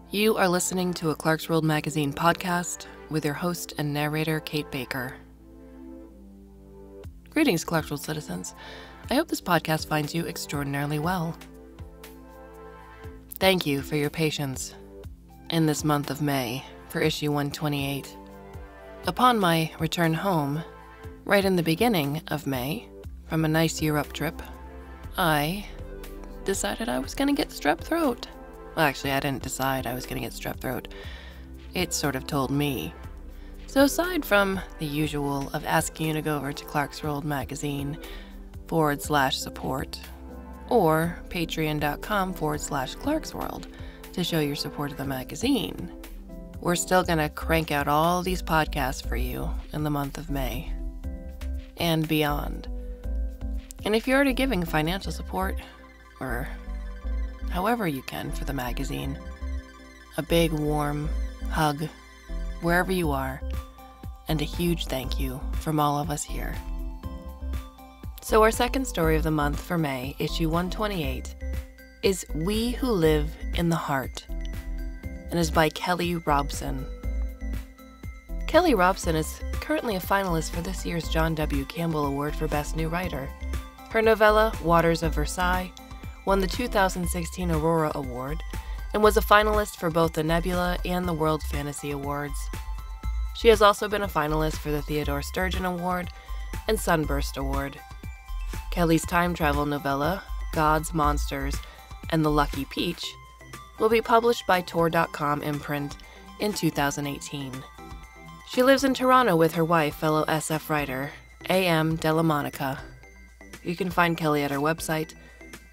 You are listening to a Clarkesworld Magazine podcast with your host and narrator, Kate Baker. Greetings, Clarkesworld citizens. I hope this podcast finds you extraordinarily well. Thank you for your patience in this month of May for issue 128. Upon my return home, right in the beginning of May, from a nice Europe trip, I decided I was going to get strep throat. Well, actually, I didn't decide I was going to get strep throat. It sort of told me. So aside from the usual of asking you to go over to Clarkesworld Magazine /support or patreon.com/Clarkesworld to show your support of the magazine, we're still going to crank out all these podcasts for you in the month of May and beyond. And if you're already giving financial support, or however you can for the magazine, a big warm hug wherever you are, and a huge thank you from all of us here. So our second story of the month for May, issue 128, is We Who Live in the Heart, and is by Kelly Robson. Kelly Robson is currently a finalist for this year's John W. Campbell Award for Best New Writer. Her novella, Waters of Versailles, won the 2016 Aurora Award and was a finalist for both the Nebula and the World Fantasy Awards. She has also been a finalist for the Theodore Sturgeon Award and Sunburst Award. Kelly's time travel novella, Gods, Monsters, and the Lucky Peach, will be published by Tor.com imprint in 2018. She lives in Toronto with her wife, fellow SF writer, A.M. Della Monica. You can find Kelly at her website,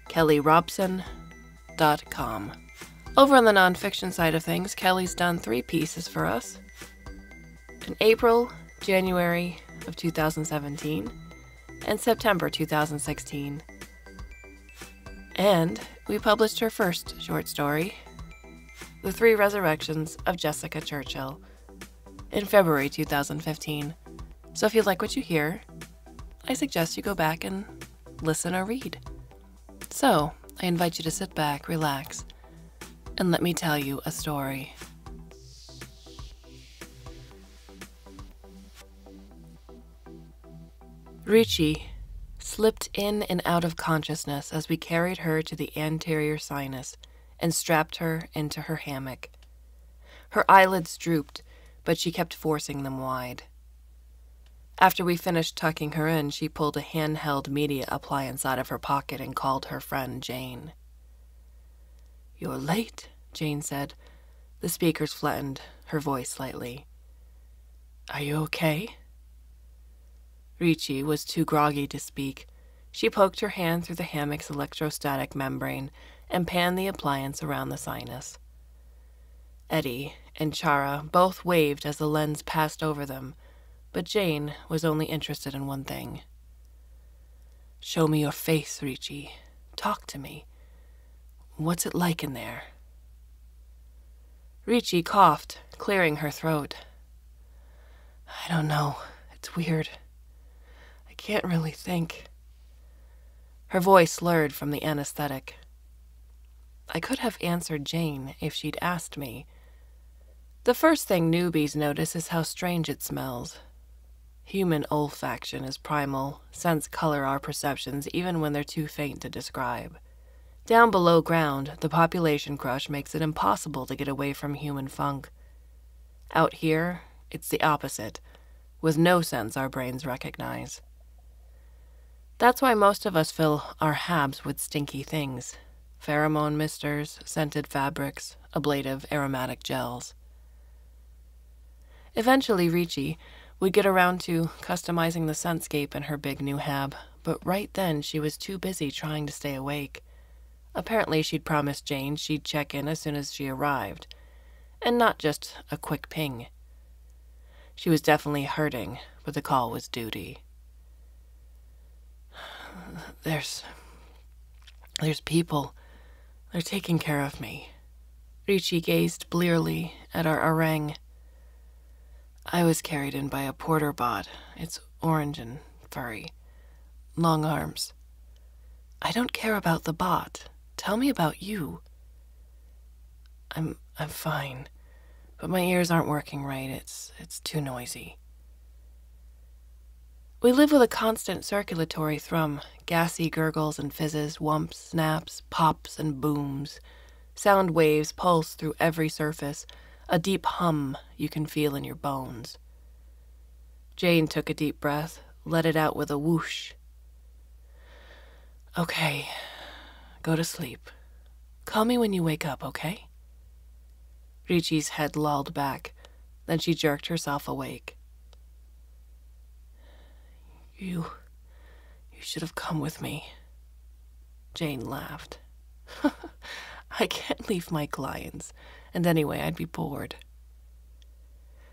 kellyrobson.com. Over on the nonfiction side of things, Kelly's done 3 pieces for us. In April, January of 2017, and September 2016. And we published her first short story, The 3 Resurrections of Jessica Churchill, in February 2015. So if you like what you hear, I suggest you go back and listen or read. So, I invite you to sit back, relax, and let me tell you a story. Ricci slipped in and out of consciousness as we carried her to the anterior sinus and strapped her into her hammock. Her eyelids drooped, but she kept forcing them wide. After we finished tucking her in, she pulled a handheld media appliance out of her pocket and called her friend Jane. "You're late," Jane said. The speakers flattened her voice slightly. "Are you okay?" Ricci was too groggy to speak. She poked her hand through the hammock's electrostatic membrane and panned the appliance around the sinus. Eddie and Chara both waved as the lens passed over them, but Jane was only interested in one thing. "Show me your face, Ricci. Talk to me. What's it like in there?" Ricci coughed, clearing her throat. "I don't know. It's weird. I can't really think." Her voice slurred from the anesthetic. I could have answered Jane if she'd asked me. The first thing newbies notice is how strange it smells. Human olfaction is primal, scents color our perceptions even when they're too faint to describe. Down below ground, the population crush makes it impossible to get away from human funk. Out here, it's the opposite, with no sense our brains recognize. That's why most of us fill our habs with stinky things: pheromone misters, scented fabrics, ablative aromatic gels. Eventually, Ricci would get around to customizing the scentscape in her big new hab, but right then she was too busy trying to stay awake. Apparently she'd promised Jane she'd check in as soon as she arrived, and not just a quick ping. She was definitely hurting, but the call was duty. There's people. They're taking care of me." Ricci gazed blearily at our orang. "I was carried in by a porter bot. It's orange and furry. Long arms." "I don't care about the bot. Tell me about you." I'm fine. But my ears aren't working right. It's too noisy. We live with a constant circulatory thrum, gassy gurgles and fizzes, whumps, snaps, pops, and booms. Sound waves pulse through every surface, a deep hum you can feel in your bones. Jane took a deep breath, let it out with a whoosh. Okay, go to sleep. Call me when you wake up, okay? Ricci's head lolled back, then she jerked herself awake. You should have come with me. Jane laughed. I can't leave my clients, and anyway, I'd be bored.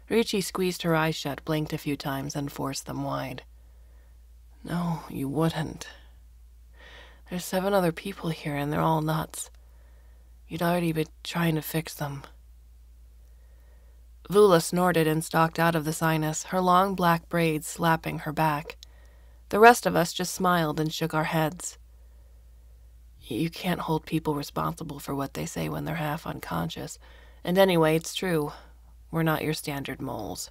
Ricci squeezed her eyes shut, blinked a few times, and forced them wide. No, you wouldn't. There's 7 other people here, and they're all nuts. You'd already been trying to fix them. Vula snorted and stalked out of the sinus, her long black braids slapping her back. The rest of us just smiled and shook our heads. You can't hold people responsible for what they say when they're half unconscious. And anyway, it's true. We're not your standard moles.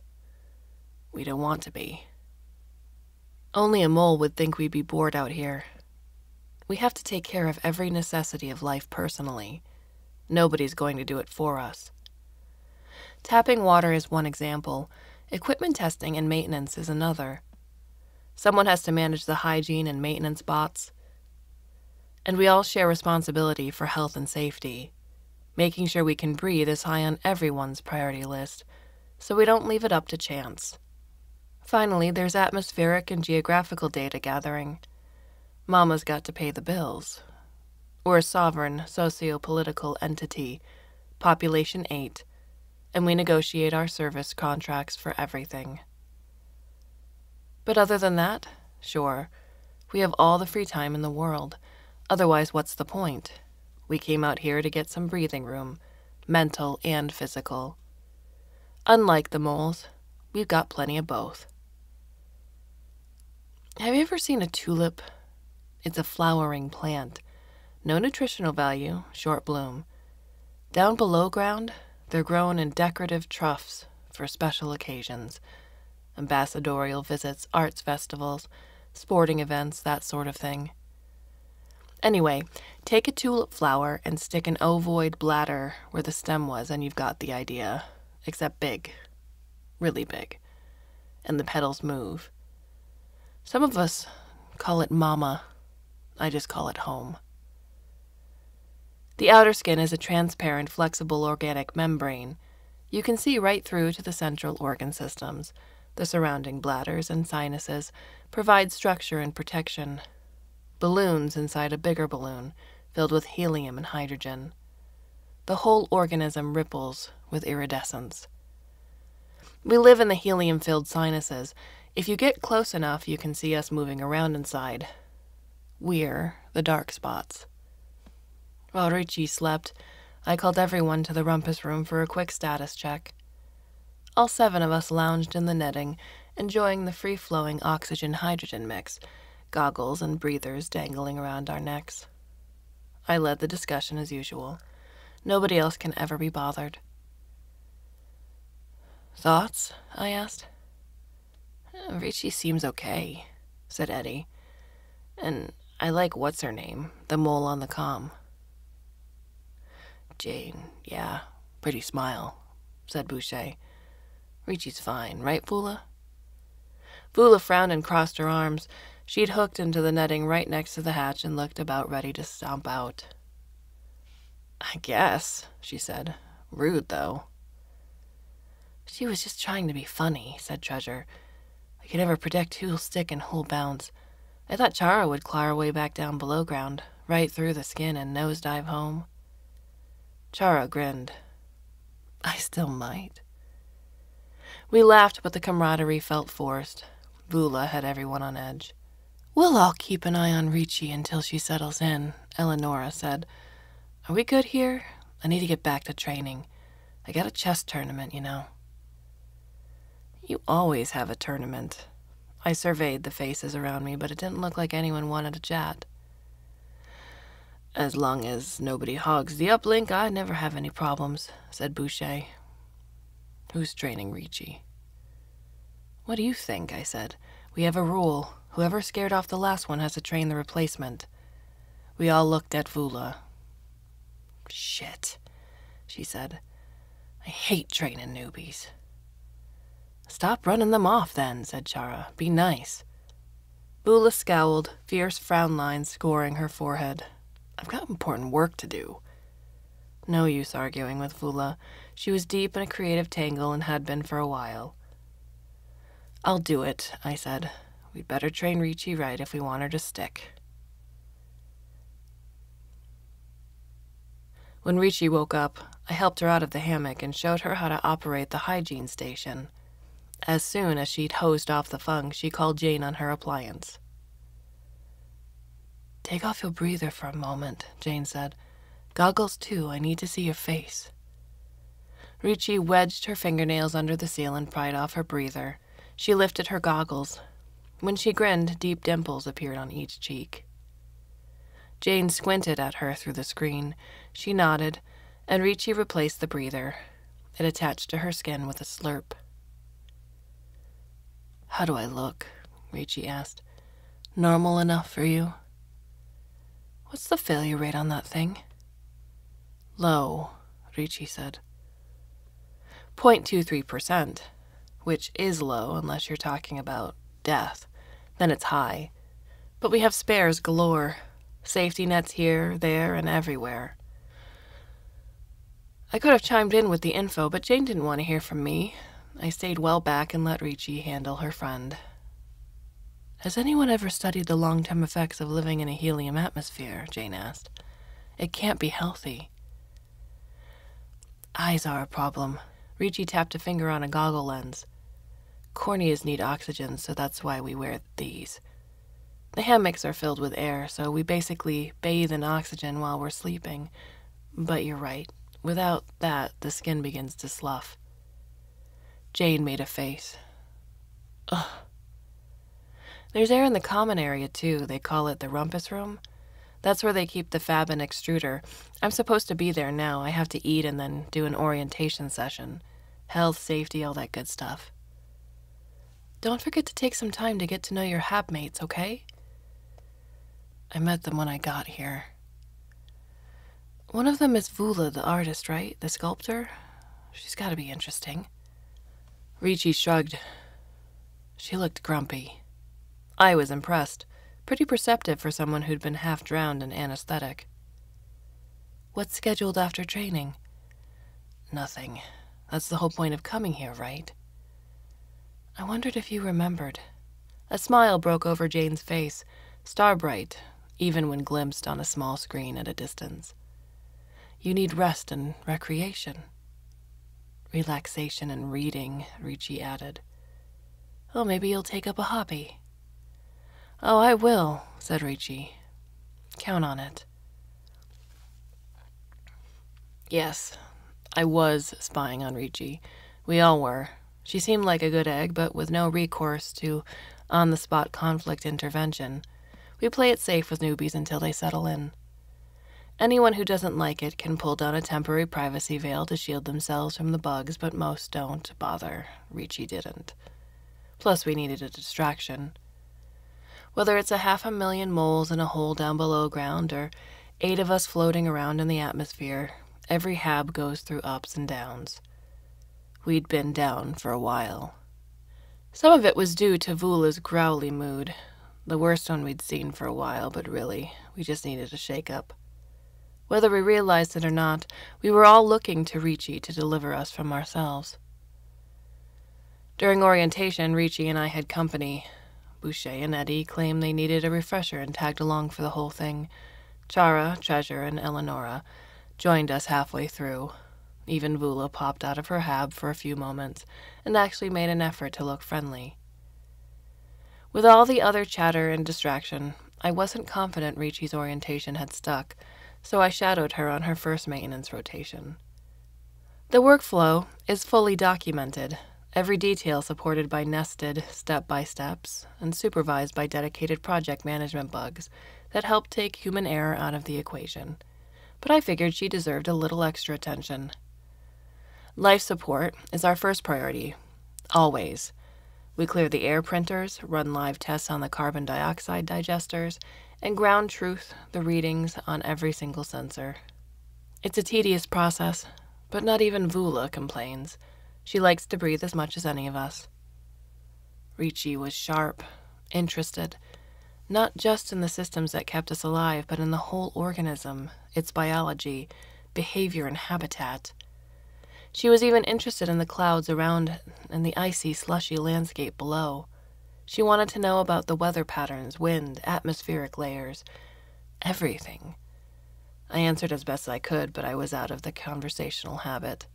We don't want to be. Only a mole would think we'd be bored out here. We have to take care of every necessity of life personally. Nobody's going to do it for us. Tapping water is one example. Equipment testing and maintenance is another. Someone has to manage the hygiene and maintenance bots. And we all share responsibility for health and safety. Making sure we can breathe is high on everyone's priority list, so we don't leave it up to chance. Finally, there's atmospheric and geographical data gathering. Mama's got to pay the bills. We're a sovereign, socio-political entity, population 8, and we negotiate our service contracts for everything. But other than that, sure, we have all the free time in the world. Otherwise, what's the point? We came out here to get some breathing room, mental and physical. Unlike the moles, we've got plenty of both. Have you ever seen a tulip? It's a flowering plant. No nutritional value, short bloom. Down below ground, they're grown in decorative troughs for special occasions. Ambassadorial visits, arts festivals, sporting events, that sort of thing. Anyway, take a tulip flower and stick an ovoid bladder where the stem was and you've got the idea. Except big. Really big. And the petals move. Some of us call it mama. I just call it home. The outer skin is a transparent, flexible organic membrane. You can see right through to the central organ systems. The surrounding bladders and sinuses provide structure and protection. Balloons inside a bigger balloon, filled with helium and hydrogen. The whole organism ripples with iridescence. We live in the helium-filled sinuses. If you get close enough, you can see us moving around inside. We're the dark spots. While Ricci slept, I called everyone to the rumpus room for a quick status check. All 7 of us lounged in the netting, enjoying the free-flowing oxygen-hydrogen mix, goggles and breathers dangling around our necks. I led the discussion as usual. Nobody else can ever be bothered. Thoughts? I asked. Ricci seems okay, said Eddie. And I like what's-her-name, the mole on the comm. Jane, yeah, pretty smile, said Boucher. Ricci's fine, right, Vula? Vula frowned and crossed her arms. She'd hooked into the netting right next to the hatch and looked about ready to stomp out. I guess, she said. Rude, though. She was just trying to be funny, said Treasure. I could never predict who'll stick and who'll bounce. I thought Chara would claw her way back down below ground, right through the skin and nosedive home. Chara grinned. I still might. We laughed, but the camaraderie felt forced. Vula had everyone on edge. We'll all keep an eye on Ricci until she settles in, Eleonora said. Are we good here? I need to get back to training. I got a chess tournament, you know. You always have a tournament. I surveyed the faces around me, but it didn't look like anyone wanted to chat. As long as nobody hogs the uplink, I never have any problems, said Boucher. Who's training Ricci? What do you think? I said. We have a rule. Whoever scared off the last one has to train the replacement. We all looked at Vula. Shit, she said. I hate training newbies. Stop running them off then, said Chara. Be nice. Vula scowled, fierce frown lines scoring her forehead. I've got important work to do. No use arguing with Vula. She was deep in a creative tangle and had been for a while. I'll do it, I said. We'd better train Ricci right if we want her to stick. When Ricci woke up, I helped her out of the hammock and showed her how to operate the hygiene station. As soon as she'd hosed off the fung, she called Jane on her appliance. Take off your breather for a moment, Jane said. Goggles too, I need to see your face. Ricci wedged her fingernails under the seal and pried off her breather. She lifted her goggles. When she grinned, deep dimples appeared on each cheek. Jane squinted at her through the screen. She nodded, and Ricci replaced the breather. It attached to her skin with a slurp. How do I look? Ricci asked. Normal enough for you? What's the failure rate on that thing? Low, Ricci said. 0.23%, which is low unless you're talking about death. Then it's high. But we have spares galore. Safety nets here, there, and everywhere. I could have chimed in with the info, but Jane didn't want to hear from me. I stayed well back and let Ricci handle her friend. Has anyone ever studied the long-term effects of living in a helium atmosphere? Jane asked. It can't be healthy. Eyes are a problem. Ricci tapped a finger on a goggle lens. Corneas need oxygen, so that's why we wear these. The hammocks are filled with air, so we basically bathe in oxygen while we're sleeping. But you're right. Without that, the skin begins to slough. Jane made a face. Ugh. There's air in the common area, too. They call it the rumpus room. That's where they keep the fab and extruder. I'm supposed to be there now. I have to eat and then do an orientation session. Health, safety, all that good stuff. Don't forget to take some time to get to know your habmates, okay? I met them when I got here. One of them is Vula, the artist, right? The sculptor? She's got to be interesting. Ricci shrugged. She looked grumpy. I was impressed. Pretty perceptive for someone who'd been half drowned in anesthetic. What's scheduled after training? Nothing. That's the whole point of coming here, right? I wondered if you remembered. A smile broke over Jane's face, star-bright, even when glimpsed on a small screen at a distance. You need rest and recreation. Relaxation and reading, Ricci added. Oh, maybe you'll take up a hobby. Oh, I will, said Ricci. Count on it. Yes, I was spying on Ricci. We all were. She seemed like a good egg, but with no recourse to on-the-spot conflict intervention. We play it safe with newbies until they settle in. Anyone who doesn't like it can pull down a temporary privacy veil to shield themselves from the bugs, but most don't bother. Ricci didn't. Plus, we needed a distraction. Whether it's 500,000 moles in a hole down below ground or 8 of us floating around in the atmosphere, every hab goes through ups and downs. We'd been down for a while. Some of it was due to Vula's growly mood, the worst one we'd seen for a while, but really, we just needed a shake-up. Whether we realized it or not, we were all looking to Ricci to deliver us from ourselves. During orientation, Ricci and I had company. Boucher and Eddie claimed they needed a refresher and tagged along for the whole thing. Chara, Treasure, and Eleonora joined us halfway through. Even Vula popped out of her hab for a few moments and actually made an effort to look friendly. With all the other chatter and distraction, I wasn't confident Ricci's orientation had stuck, so I shadowed her on her first maintenance rotation. The workflow is fully documented, every detail supported by nested step-by-steps and supervised by dedicated project management bugs that helped take human error out of the equation, but I figured she deserved a little extra attention. Life support is our first priority, always. We clear the air printers, run live tests on the carbon dioxide digesters, and ground truth the readings on every single sensor. It's a tedious process, but not even Vula complains. She likes to breathe as much as any of us. Ricci was sharp, interested, not just in the systems that kept us alive, but in the whole organism, its biology, behavior, and habitat. She was even interested in the clouds around and the icy, slushy landscape below. She wanted to know about the weather patterns, wind, atmospheric layers, everything. I answered as best I could, but I was out of the conversational habit.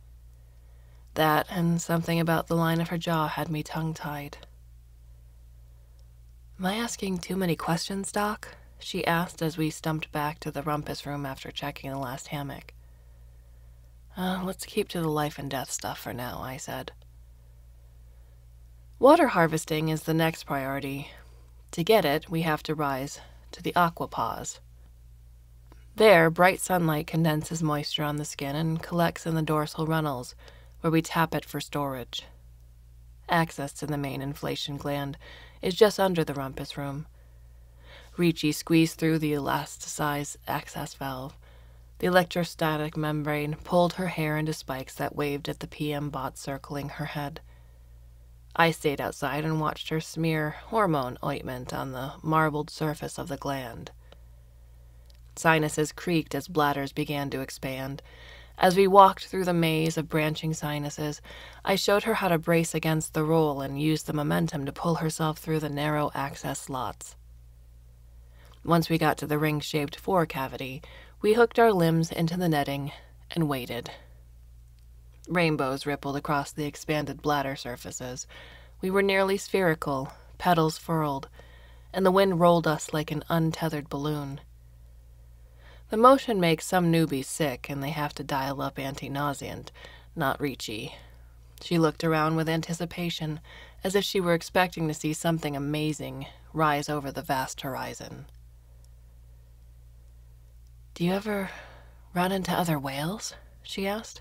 That and something about the line of her jaw had me tongue-tied. "Am I asking too many questions, Doc?" she asked as we stumped back to the rumpus room after checking the last hammock. Let's keep to the life and death stuff for now," I said. Water harvesting is the next priority. To get it, we have to rise to the aquapause. There, bright sunlight condenses moisture on the skin and collects in the dorsal runnels, where we tap it for storage. Access to the main inflation gland is just under the rumpus room. Ricci squeezed through the elasticized access valve. The electrostatic membrane pulled her hair into spikes that waved at the PM bot circling her head. I stayed outside and watched her smear hormone ointment on the marbled surface of the gland. Sinuses creaked as bladders began to expand. As we walked through the maze of branching sinuses, I showed her how to brace against the roll and use the momentum to pull herself through the narrow access slots. Once we got to the ring-shaped forecavity, we hooked our limbs into the netting and waited. Rainbows rippled across the expanded bladder surfaces. We were nearly spherical, petals furled, and the wind rolled us like an untethered balloon. The motion makes some newbies sick, and they have to dial up anti-nauseant, not Ricci. She looked around with anticipation, as if she were expecting to see something amazing rise over the vast horizon. "Do you ever run into other whales?" she asked.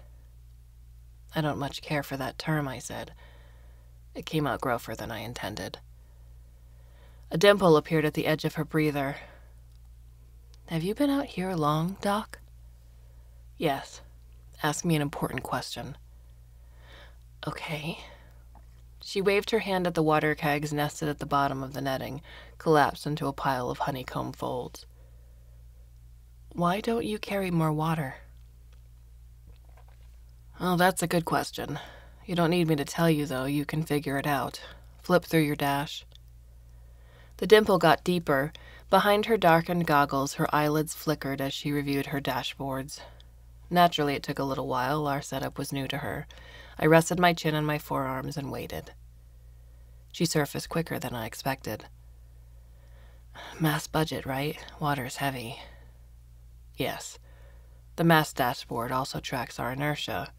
"I don't much care for that term," I said. It came out groffer than I intended. A dimple appeared at the edge of her breather. "Have you been out here long, Doc?" "Yes. Ask me an important question." "Okay." She waved her hand at the water kegs nested at the bottom of the netting, collapsed into a pile of honeycomb folds. "Why don't you carry more water?" "Oh, that's a good question. You don't need me to tell you, though. You can figure it out. Flip through your dash." The dimple got deeper. Behind her darkened goggles, her eyelids flickered as she reviewed her dashboards. Naturally, it took a little while. Our setup was new to her. I rested my chin on my forearms and waited. She surfaced quicker than I expected. "Mass budget, right? Water's heavy." "Yes. The mass dashboard also tracks our inertia.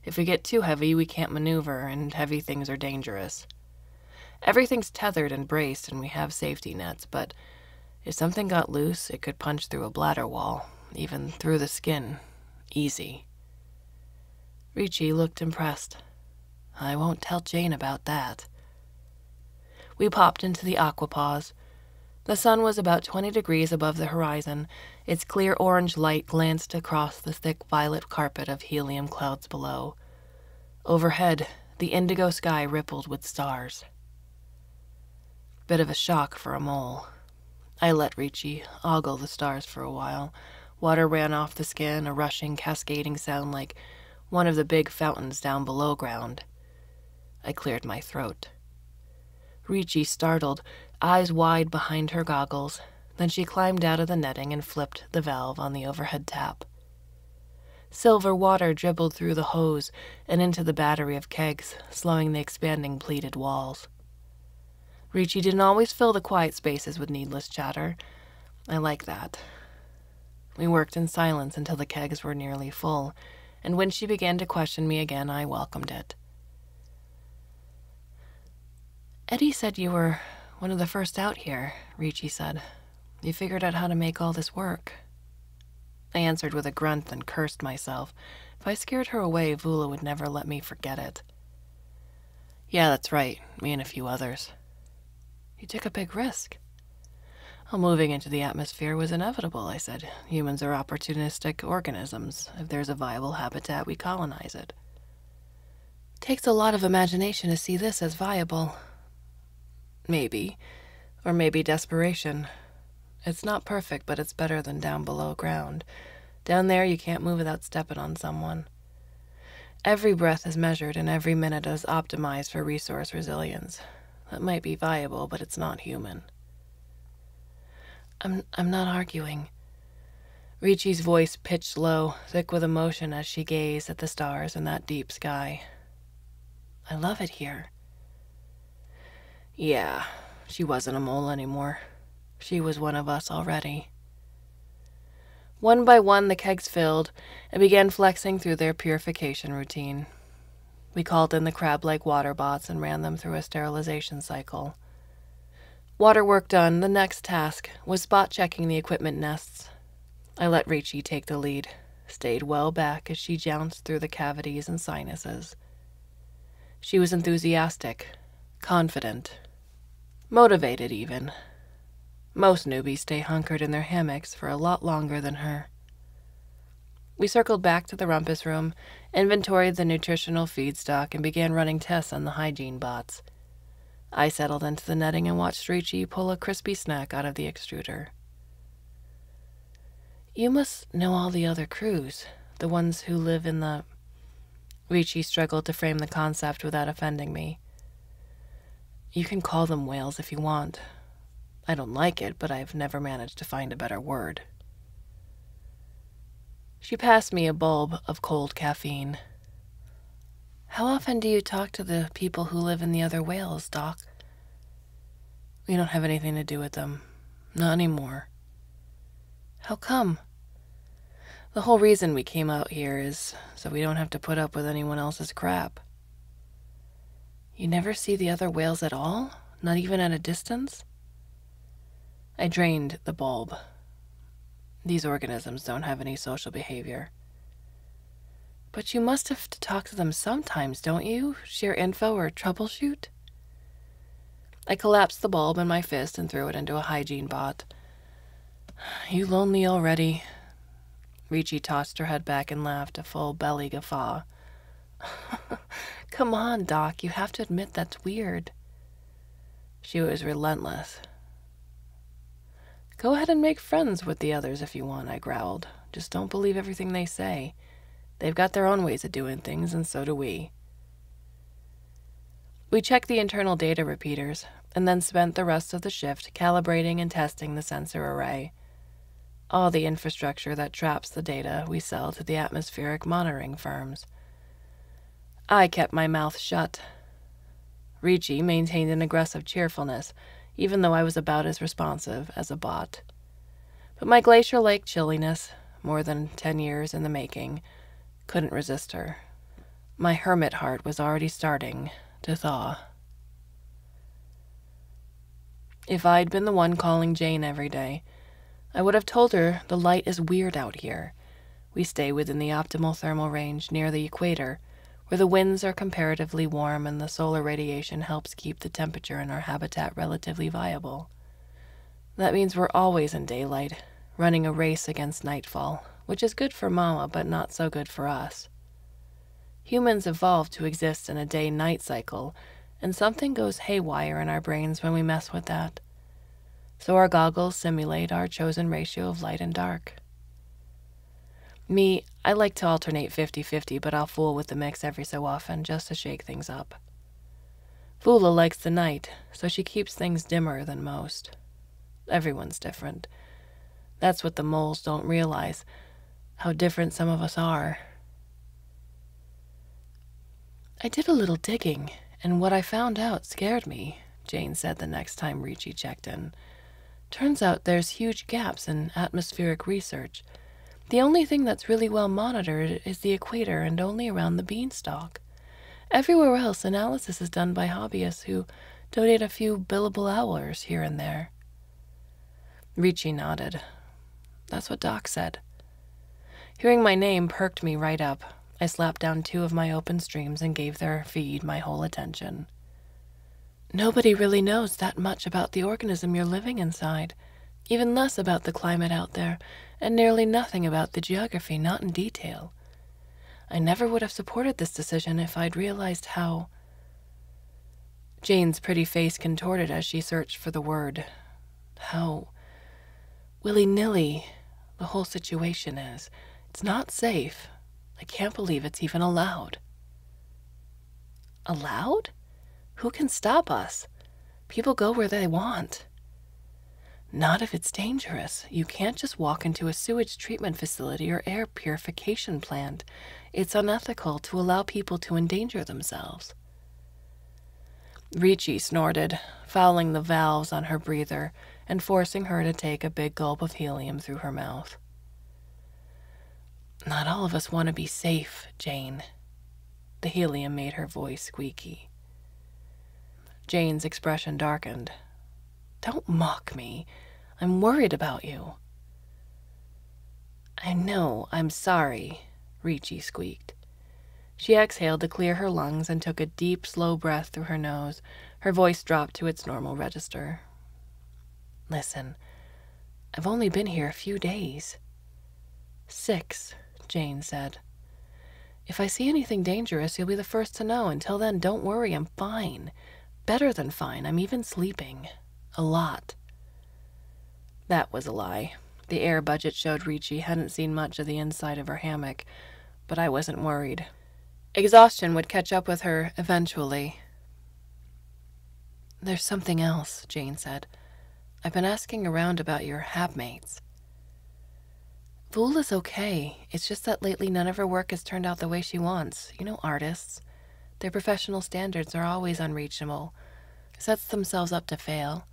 If we get too heavy, we can't maneuver, and heavy things are dangerous. Everything's tethered and braced, and we have safety nets, but if something got loose, it could punch through a bladder wall, even through the skin. Easy." Ricci looked impressed. "I won't tell Jane about that." We popped into the aquapause. The sun was about 20 degrees above the horizon. Its clear orange light glanced across the thick violet carpet of helium clouds below. Overhead, the indigo sky rippled with stars. Bit of a shock for a mole. I let Ricci ogle the stars for a while. Water ran off the skin, a rushing, cascading sound like one of the big fountains down below ground. I cleared my throat. Ricci startled, eyes wide behind her goggles. Then she climbed out of the netting and flipped the valve on the overhead tap. Silver water dribbled through the hose and into the battery of kegs, slowing the expanding pleated walls. Ricci didn't always fill the quiet spaces with needless chatter. I like that. We worked in silence until the kegs were nearly full, and when she began to question me again, I welcomed it. "Eddie said you were one of the first out here," Ricci said. You figured out how to make all this work. I answered with a grunt and cursed myself. If I scared her away, Vula would never let me forget it. Yeah, that's right. Me and a few others. You took a big risk. Well, moving into the atmosphere was inevitable, I said. Humans are opportunistic organisms. If there's a viable habitat, we colonize it. Takes a lot of imagination to see this as viable. Maybe. Or maybe desperation. It's not perfect, but it's better than down below ground. Down there, you can't move without stepping on someone. Every breath is measured, and every minute is optimized for resource resilience. That might be viable, but it's not human. I'm not arguing. Ricci's voice pitched low, thick with emotion as she gazed at the stars in that deep sky. I love it here. Yeah, she wasn't a mole anymore. She was one of us already. One by one, the kegs filled and began flexing through their purification routine. We called in the crab-like water bots and ran them through a sterilization cycle. Water work done, the next task was spot-checking the equipment nests. I let Ricci take the lead, stayed well back as she jounced through the cavities and sinuses. She was enthusiastic, confident, motivated even. Most newbies stay hunkered in their hammocks for a lot longer than her. We circled back to the rumpus room, inventoried the nutritional feedstock, and began running tests on the hygiene bots. I settled into the netting and watched Ricci pull a crispy snack out of the extruder. You must know all the other crews, the ones who live in the... Ricci struggled to frame the concept without offending me. You can call them whales if you want. I don't like it, but I've never managed to find a better word. She passed me a bulb of cold caffeine. How often do you talk to the people who live in the other whales, Doc? We don't have anything to do with them. Not anymore. How come? The whole reason we came out here is so we don't have to put up with anyone else's crap. You never see the other whales at all? Not even at a distance? I drained the bulb. These organisms don't have any social behavior. But you must have to talk to them sometimes, don't you? Share info or troubleshoot? I collapsed the bulb in my fist and threw it into a hygiene bot. You lonely already? Ricci tossed her head back and laughed a full belly guffaw. Come on, Doc, you have to admit that's weird. She was relentless. Go ahead and make friends with the others if you want, I growled. Just don't believe everything they say. They've got their own ways of doing things, and so do we. We checked the internal data repeaters, and then spent the rest of the shift calibrating and testing the sensor array. All the infrastructure that traps the data we sell to the atmospheric monitoring firms. I kept my mouth shut. Ricci maintained an aggressive cheerfulness, even though I was about as responsive as a bot. But my glacier-like chilliness, more than 10 years in the making, couldn't resist her. My hermit heart was already starting to thaw. If I'd been the one calling Jane every day, I would have told her the light is weird out here. We stay within the optimal thermal range near the equator, where the winds are comparatively warm and the solar radiation helps keep the temperature in our habitat relatively viable. That means we're always in daylight, running a race against nightfall, which is good for Mama but not so good for us. Humans evolved to exist in a day-night cycle, and something goes haywire in our brains when we mess with that. So our goggles simulate our chosen ratio of light and dark. Me, I like to alternate 50-50, but I'll fool with the mix every so often just to shake things up. Vula likes the night, so she keeps things dimmer than most. Everyone's different. That's what the moles don't realize, how different some of us are. I did a little digging, and what I found out scared me, Jane said the next time Ricci checked in. Turns out there's huge gaps in atmospheric research. The only thing that's really well monitored is the equator and only around the beanstalk. Everywhere else, analysis is done by hobbyists who donate a few billable hours here and there. Ricci nodded. That's what Doc said. Hearing my name perked me right up. I slapped down 2 of my open streams and gave their feed my whole attention. Nobody really knows that much about the organism you're living inside, even less about the climate out there, and nearly nothing about the geography, not in detail. I never would have supported this decision if I'd realized how... Jane's pretty face contorted as she searched for the word. How willy-nilly the whole situation is. It's not safe. I can't believe it's even allowed. Allowed? Who can stop us? People go where they want. Not if it's dangerous. You can't just walk into a sewage treatment facility or air purification plant. It's unethical to allow people to endanger themselves. Ricci snorted, fouling the valves on her breather and forcing her to take a big gulp of helium through her mouth. Not all of us want to be safe, Jane. The helium made her voice squeaky. Jane's expression darkened. Don't mock me. I'm worried about you. I know, I'm sorry, Ricci squeaked. She exhaled to clear her lungs and took a deep, slow breath through her nose. Her voice dropped to its normal register. Listen, I've only been here a few days. 6, Jane said. If I see anything dangerous, you'll be the first to know. Until then, don't worry, I'm fine. Better than fine. I'm even sleeping. A lot. That was a lie. The air budget showed Ricci hadn't seen much of the inside of her hammock, but I wasn't worried. Exhaustion would catch up with her eventually. There's something else, Jane said. I've been asking around about your habmates. Voula's okay. It's just that lately none of her work has turned out the way she wants. You know artists. Their professional standards are always unreachable. Sets themselves up to fail.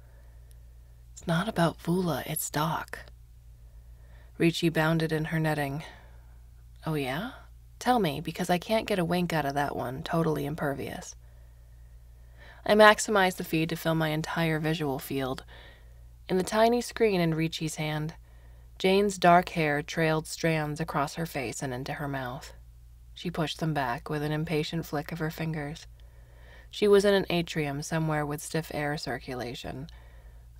It's not about Voula, it's Doc. Ricci bounded in her netting. Oh yeah? Tell me, because I can't get a wink out of that one, totally impervious. I maximized the feed to fill my entire visual field. In the tiny screen in Ricci's hand, Jane's dark hair trailed strands across her face and into her mouth. She pushed them back with an impatient flick of her fingers. She was in an atrium somewhere with stiff air circulation.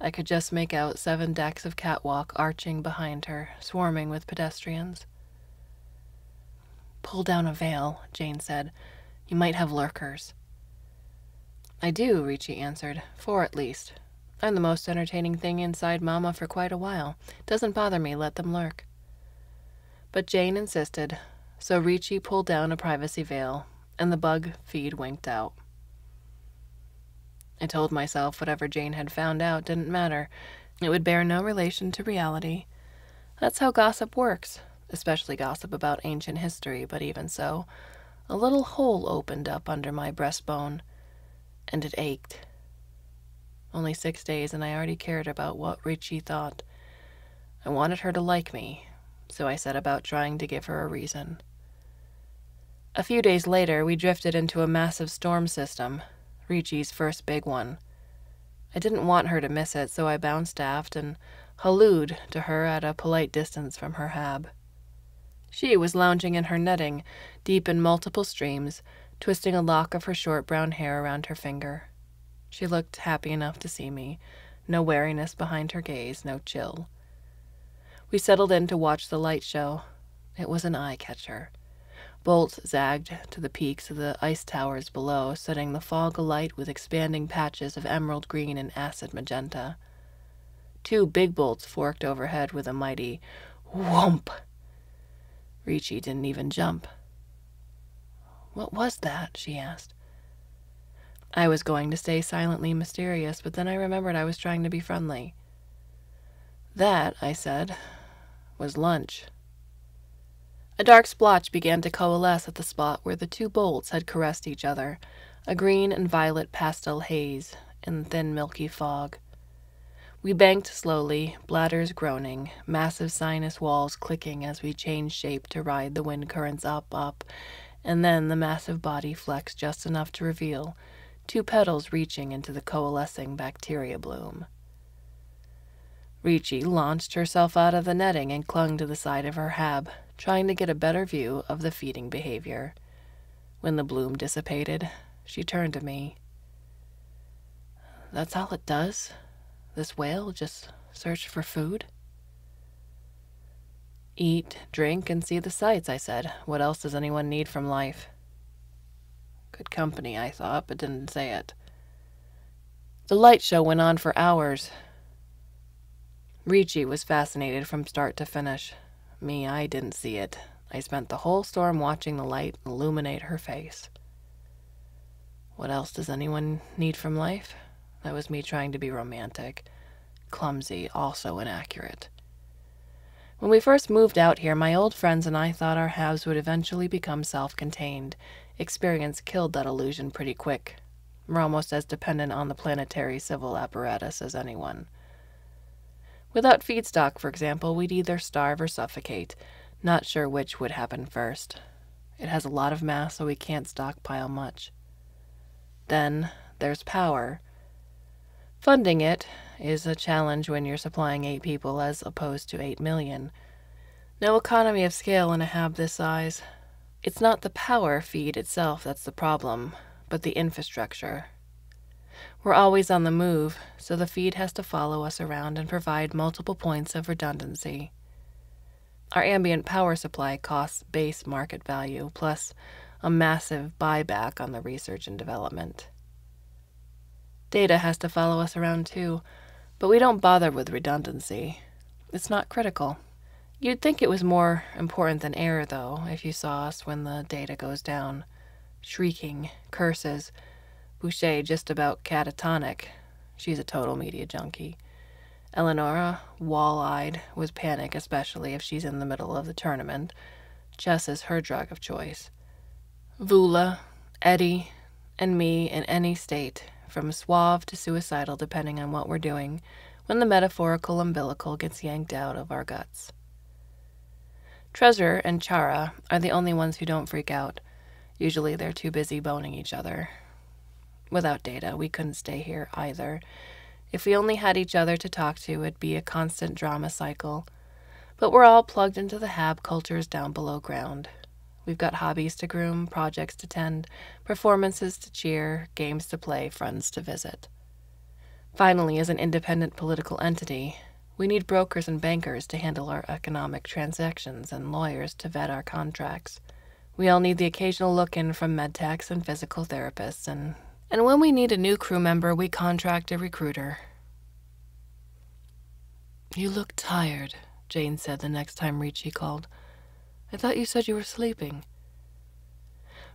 I could just make out 7 decks of catwalk arching behind her, swarming with pedestrians. Pull down a veil, Jane said. You might have lurkers. I do, Ricci answered. 4 at least. I'm the most entertaining thing inside Mama for quite a while. Doesn't bother me, let them lurk. But Jane insisted, so Ricci pulled down a privacy veil, and the bug feed winked out. I told myself whatever Jane had found out didn't matter. It would bear no relation to reality. That's how gossip works, especially gossip about ancient history, but even so, a little hole opened up under my breastbone, and it ached. Only 6 days, and I already cared about what Ricci thought. I wanted her to like me, so I set about trying to give her a reason. A few days later, we drifted into a massive storm system, Ricci's first big one. I didn't want her to miss it, so I bounced aft and hallooed to her at a polite distance from her hab. She was lounging in her netting, deep in multiple streams, twisting a lock of her short brown hair around her finger. She looked happy enough to see me, no wariness behind her gaze, no chill. We settled in to watch the light show. It was an eye-catcher. Bolts zagged to the peaks of the ice towers below, setting the fog alight with expanding patches of emerald green and acid magenta. 2 big bolts forked overhead with a mighty whoomp. Ricci didn't even jump. What was that? She asked. I was going to stay silently mysterious, but then I remembered I was trying to be friendly. That, I said, was lunch. A dark splotch began to coalesce at the spot where the 2 bolts had caressed each other, a green and violet pastel haze in thin milky fog. We banked slowly, bladders groaning, massive sinus walls clicking as we changed shape to ride the wind currents up, and then the massive body flexed just enough to reveal 2 petals reaching into the coalescing bacteria bloom. Ricci launched herself out of the netting and clung to the side of her hab, trying to get a better view of the feeding behavior. When the bloom dissipated, she turned to me. "That's all it does? This whale just search for food?" "Eat, drink, and see the sights," I said. "What else does anyone need from life?" Good company, I thought, but didn't say it. The light show went on for hours. Ricci was fascinated from start to finish. Me, I didn't see it. I spent the whole storm watching the light illuminate her face. What else does anyone need from life? That was me trying to be romantic. Clumsy, also inaccurate. When we first moved out here, my old friends and I thought our halves would eventually become self-contained. Experience killed that illusion pretty quick. We're almost as dependent on the planetary civil apparatus as anyone. Without feedstock, for example, we'd either starve or suffocate, not sure which would happen first. It has a lot of mass, so we can't stockpile much. Then there's power. Funding it is a challenge when you're supplying 8 people as opposed to 8 million. No economy of scale in a hab this size. It's not the power feed itself that's the problem, but the infrastructure. We're always on the move, so the feed has to follow us around and provide multiple points of redundancy. Our ambient power supply costs base market value, plus a massive buyback on the research and development. Data has to follow us around too, but we don't bother with redundancy. It's not critical. You'd think it was more important than air, though, if you saw us when the data goes down. Shrieking, curses, Boucher just about catatonic. She's a total media junkie. Eleonora, wall-eyed, was panic, especially if she's in the middle of the tournament. Chess is her drug of choice. Vula, Eddie, and me in any state, from suave to suicidal depending on what we're doing, when the metaphorical umbilical gets yanked out of our guts. Treasure and Chara are the only ones who don't freak out. Usually they're too busy boning each other. Without data, we couldn't stay here either. If we only had each other to talk to, it'd be a constant drama cycle. But we're all plugged into the hab cultures down below ground. We've got hobbies to groom, projects to tend, performances to cheer, games to play, friends to visit. Finally, as an independent political entity, we need brokers and bankers to handle our economic transactions and lawyers to vet our contracts. We all need the occasional look-in from medtechs and physical therapists, and when we need a new crew member, we contract a recruiter. "You look tired," Jane said the next time Ricci called. "I thought you said you were sleeping."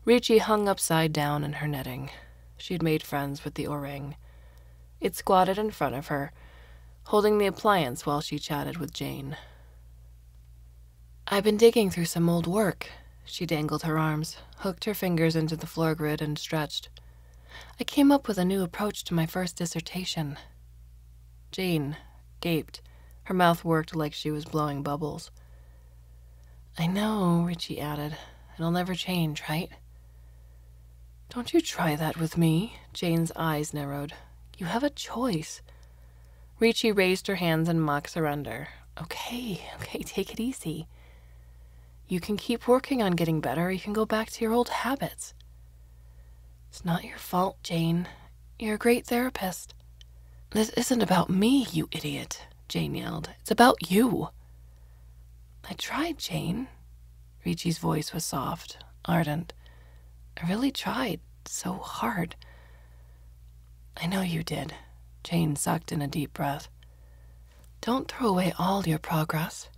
Ricci hung upside down in her netting. She'd made friends with the orang. It squatted in front of her, holding the appliance while she chatted with Jane. "I've been digging through some old work." She dangled her arms, hooked her fingers into the floor grid, and stretched. "I came up with a new approach to my first dissertation." Jane gaped. Her mouth worked like she was blowing bubbles. "I know," Ricci added. "It'll never change, right?" "Don't you try that with me." Jane's eyes narrowed. "You have a choice." Ricci raised her hands in mock surrender. Okay, take it easy. You can keep working on getting better, or you can go back to your old habits. It's not your fault, Jane. You're a great therapist. "This isn't about me, you idiot," Jane yelled. "It's about you." "I tried, Jane." Ricci's voice was soft, ardent. "I really tried so hard." "I know you did." Jane sucked in a deep breath. "Don't throw away all your progress."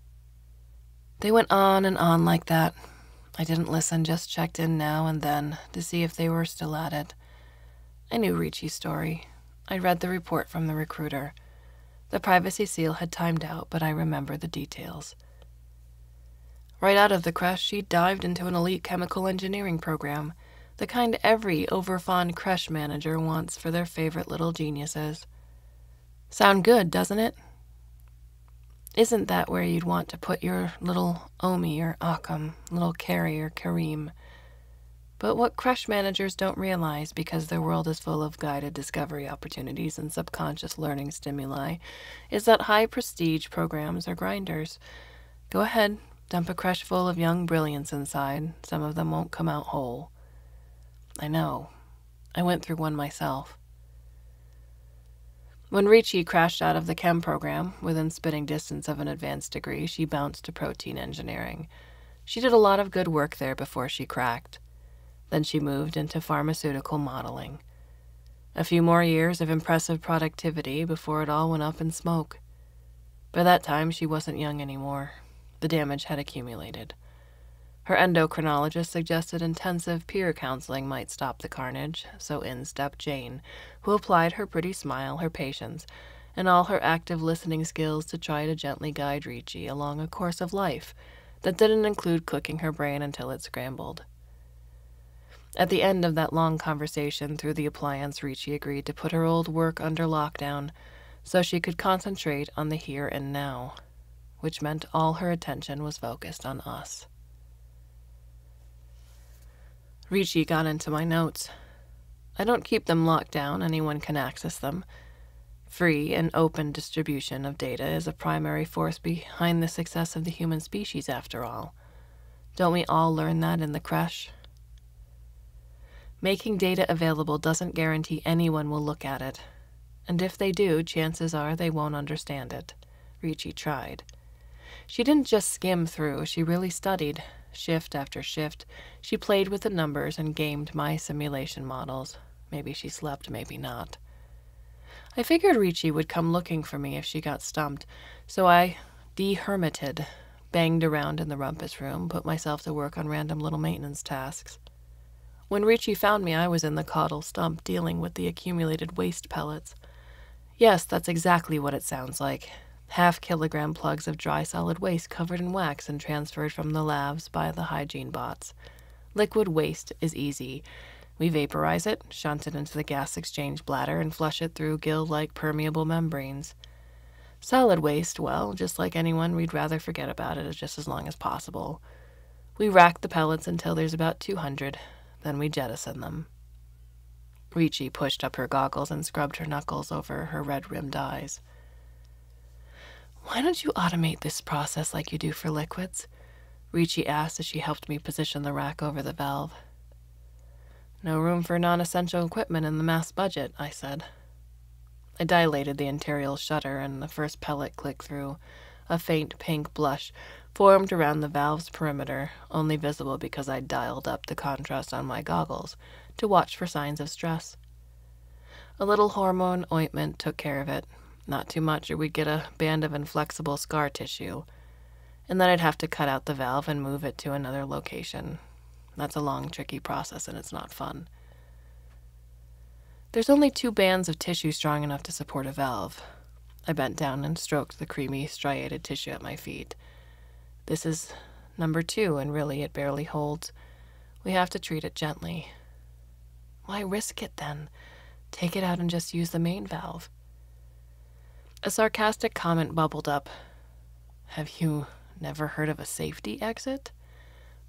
They went on and on like that. I didn't listen, just checked in now and then to see if they were still at it. I knew Ricci's story. I'd read the report from the recruiter. The privacy seal had timed out, but I remembered the details. Right out of the creche, she dived into an elite chemical engineering program, the kind every overfond creche manager wants for their favorite little geniuses. Sound good, doesn't it? Isn't that where you'd want to put your little Omi or Akam, little Carrie or Kareem? But what creche managers don't realize, because their world is full of guided discovery opportunities and subconscious learning stimuli, is that high-prestige programs are grinders. Go ahead, dump a creche full of young brilliance inside. Some of them won't come out whole. I know. I went through one myself. When Ricci crashed out of the chem program, within spitting distance of an advanced degree, she bounced to protein engineering. She did a lot of good work there before she cracked. Then she moved into pharmaceutical modeling. A few more years of impressive productivity before it all went up in smoke. By that time, she wasn't young anymore. The damage had accumulated. Her endocrinologist suggested intensive peer counseling might stop the carnage, so in stepped Jane, who applied her pretty smile, her patience, and all her active listening skills to try to gently guide Ricci along a course of life that didn't include cooking her brain until it scrambled. At the end of that long conversation through the appliance, Ricci agreed to put her old work under lockdown so she could concentrate on the here and now, which meant all her attention was focused on us. Ricci got into my notes. I don't keep them locked down. Anyone can access them. Free and open distribution of data is a primary force behind the success of the human species, after all. Don't we all learn that in the creche? Making data available doesn't guarantee anyone will look at it. And if they do, chances are they won't understand it. Ricci tried. She didn't just skim through, she really studied. Shift after shift, she played with the numbers and gamed my simulation models. Maybe she slept, maybe not. I figured Ricci would come looking for me if she got stumped, so I de-hermited, banged around in the rumpus room, put myself to work on random little maintenance tasks. When Ricci found me, I was in the caudal stump dealing with the accumulated waste pellets. Yes, that's exactly what it sounds like. Half-kilogram plugs of dry solid waste covered in wax and transferred from the labs by the hygiene bots. Liquid waste is easy. We vaporize it, shunt it into the gas exchange bladder, and flush it through gill-like permeable membranes. Solid waste, well, just like anyone, we'd rather forget about it just as long as possible. We rack the pellets until there's about 200, then we jettison them. Ricci pushed up her goggles and scrubbed her knuckles over her red-rimmed eyes. "Why don't you automate this process like you do for liquids?" Ricci asked as she helped me position the rack over the valve. "No room for non-essential equipment in the mass budget," I said. I dilated the interior shutter, and the first pellet clicked through. A faint pink blush formed around the valve's perimeter, only visible because I dialed up the contrast on my goggles to watch for signs of stress. A little hormone ointment took care of it. Not too much, or we'd get a band of inflexible scar tissue. And then I'd have to cut out the valve and move it to another location. That's a long, tricky process, and it's not fun. There's only 2 bands of tissue strong enough to support a valve. I bent down and stroked the creamy, striated tissue at my feet. This is number 2, and really it barely holds. We have to treat it gently. Why risk it, then? Take it out and just use the main valve. A sarcastic comment bubbled up. Have you never heard of a safety exit?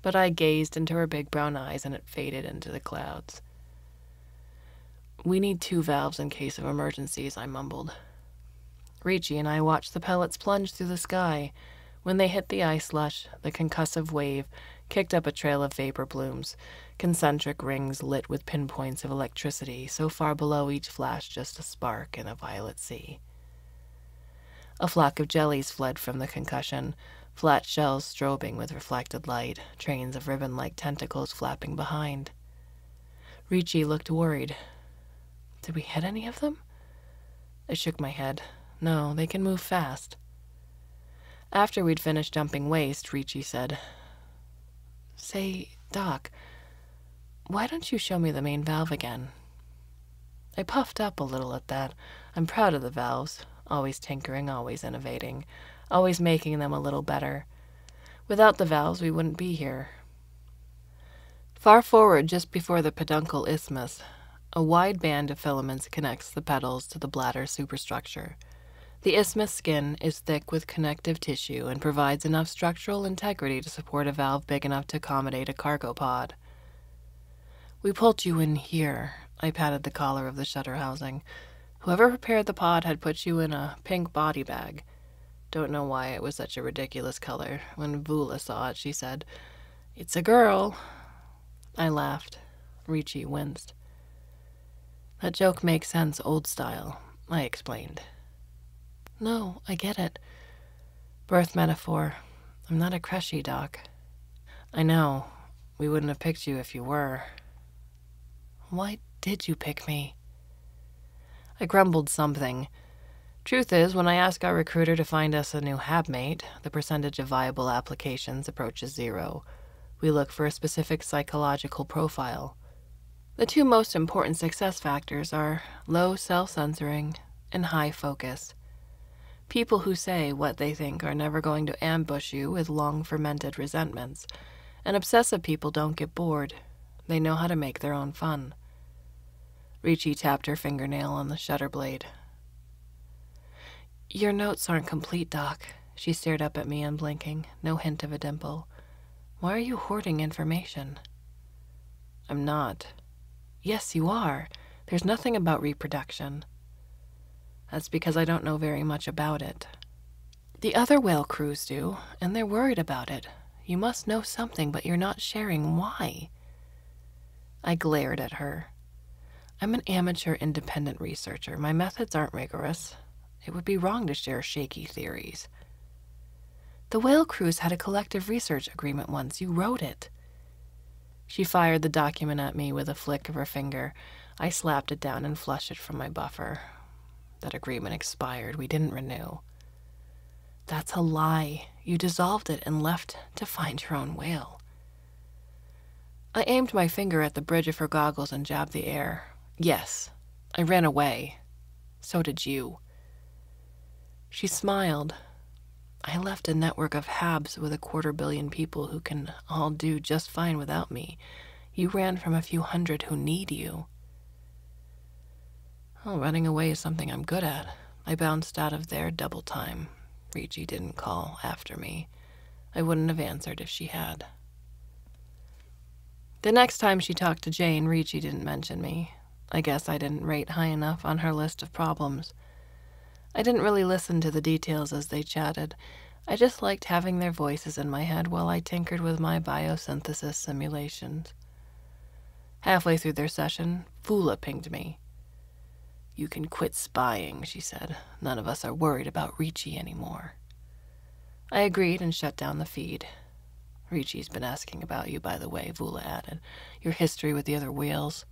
But I gazed into her big brown eyes, and it faded into the clouds. We need 2 valves in case of emergencies, I mumbled. Ricci and I watched the pellets plunge through the sky. When they hit the ice slush, the concussive wave kicked up a trail of vapor plumes, concentric rings lit with pinpoints of electricity, so far below each flash just a spark in a violet sea. A flock of jellies fled from the concussion, flat shells strobing with reflected light, trains of ribbon-like tentacles flapping behind. Ricci looked worried. Did we hit any of them? I shook my head. No, they can move fast. After we'd finished dumping waste, Ricci said, "Say, Doc, why don't you show me the main valve again?" I puffed up a little at that. I'm proud of the valves. Always tinkering, always innovating, always making them a little better. Without the valves, we wouldn't be here. Far forward, just before the peduncle isthmus, a wide band of filaments connects the petals to the bladder superstructure. The isthmus skin is thick with connective tissue and provides enough structural integrity to support a valve big enough to accommodate a cargo pod. We pulled you in here. I patted the collar of the shutter housing. Whoever prepared the pod had put you in a pink body bag. Don't know why it was such a ridiculous color. When Vula saw it, she said, "It's a girl." I laughed. Ricci winced. "That joke makes sense old style," I explained. "No, I get it. Birth metaphor. I'm not a Crushy, Doc." "I know. We wouldn't have picked you if you were." "Why did you pick me?" I grumbled something. Truth is, when I ask our recruiter to find us a new habmate, the percentage of viable applications approaches 0. We look for a specific psychological profile. The 2 most important success factors are low self-censoring and high focus. People who say what they think are never going to ambush you with long-fermented resentments, and obsessive people don't get bored. They know how to make their own fun. Ricci tapped her fingernail on the shutter blade. "Your notes aren't complete, Doc." She stared up at me unblinking, no hint of a dimple. "Why are you hoarding information?" "I'm not." "Yes, you are. There's nothing about reproduction." "That's because I don't know very much about it." "The other whale crews do, and they're worried about it. You must know something, but you're not sharing. Why?" I glared at her. "I'm an amateur independent researcher. My methods aren't rigorous. It would be wrong to share shaky theories." "The whale crews had a collective research agreement once. You wrote it." She fired the document at me with a flick of her finger. I slapped it down and flushed it from my buffer. "That agreement expired. We didn't renew." "That's a lie. You dissolved it and left to find your own whale." I aimed my finger at the bridge of her goggles and jabbed the air. "Yes, I ran away. So did you." She smiled. "I left a network of habs with 250 million people who can all do just fine without me. You ran from a few hundred who need you." "Well, running away is something I'm good at." I bounced out of there double time. Ricci didn't call after me. I wouldn't have answered if she had. The next time she talked to Jane, Ricci didn't mention me. I guess I didn't rate high enough on her list of problems. I didn't really listen to the details as they chatted. I just liked having their voices in my head while I tinkered with my biosynthesis simulations. Halfway through their session, Vula pinged me. "You can quit spying," she said. "None of us are worried about Ricci anymore." I agreed and shut down the feed. "Ricci's been asking about you, by the way," Vula added. "Your history with the other whales."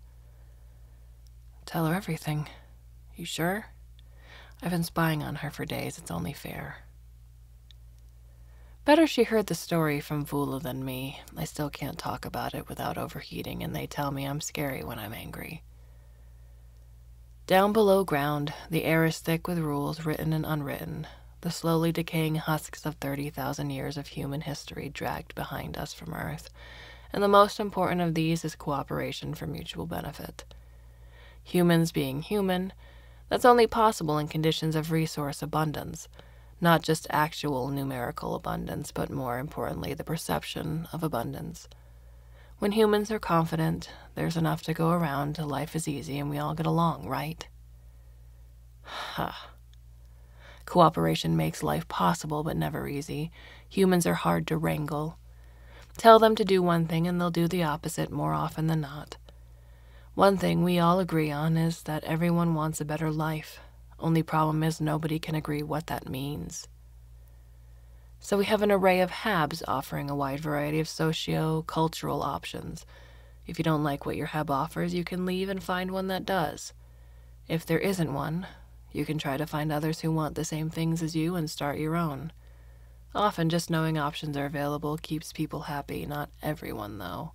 "Tell her everything." "You sure?" "I've been spying on her for days. It's only fair." Better she heard the story from Vula than me. I still can't talk about it without overheating, and they tell me I'm scary when I'm angry. Down below ground, the air is thick with rules written and unwritten, the slowly decaying husks of 30,000 years of human history dragged behind us from Earth, and the most important of these is cooperation for mutual benefit. Humans being human, that's only possible in conditions of resource abundance, not just actual numerical abundance, but more importantly, the perception of abundance. When humans are confident, there's enough to go around, life is easy, and we all get along, right? Ha. Cooperation makes life possible, but never easy. Humans are hard to wrangle. Tell them to do one thing, and they'll do the opposite more often than not. One thing we all agree on is that everyone wants a better life. Only problem is nobody can agree what that means. So we have an array of habs offering a wide variety of socio-cultural options. If you don't like what your hab offers, you can leave and find one that does. If there isn't one, you can try to find others who want the same things as you and start your own. Often just knowing options are available keeps people happy, not everyone though.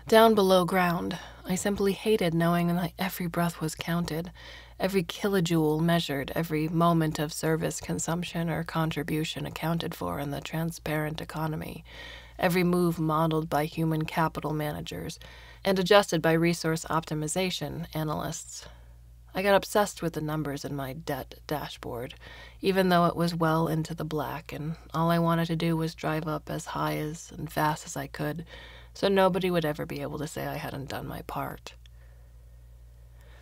Down below ground, I simply hated knowing that every breath was counted, every kilojoule measured, every moment of service, consumption, or contribution accounted for in the transparent economy, every move modeled by human capital managers and adjusted by resource optimization analysts. I got obsessed with the numbers in my debt dashboard, even though it was well into the black, and all I wanted to do was drive up as high as and fast as I could, so nobody would ever be able to say I hadn't done my part.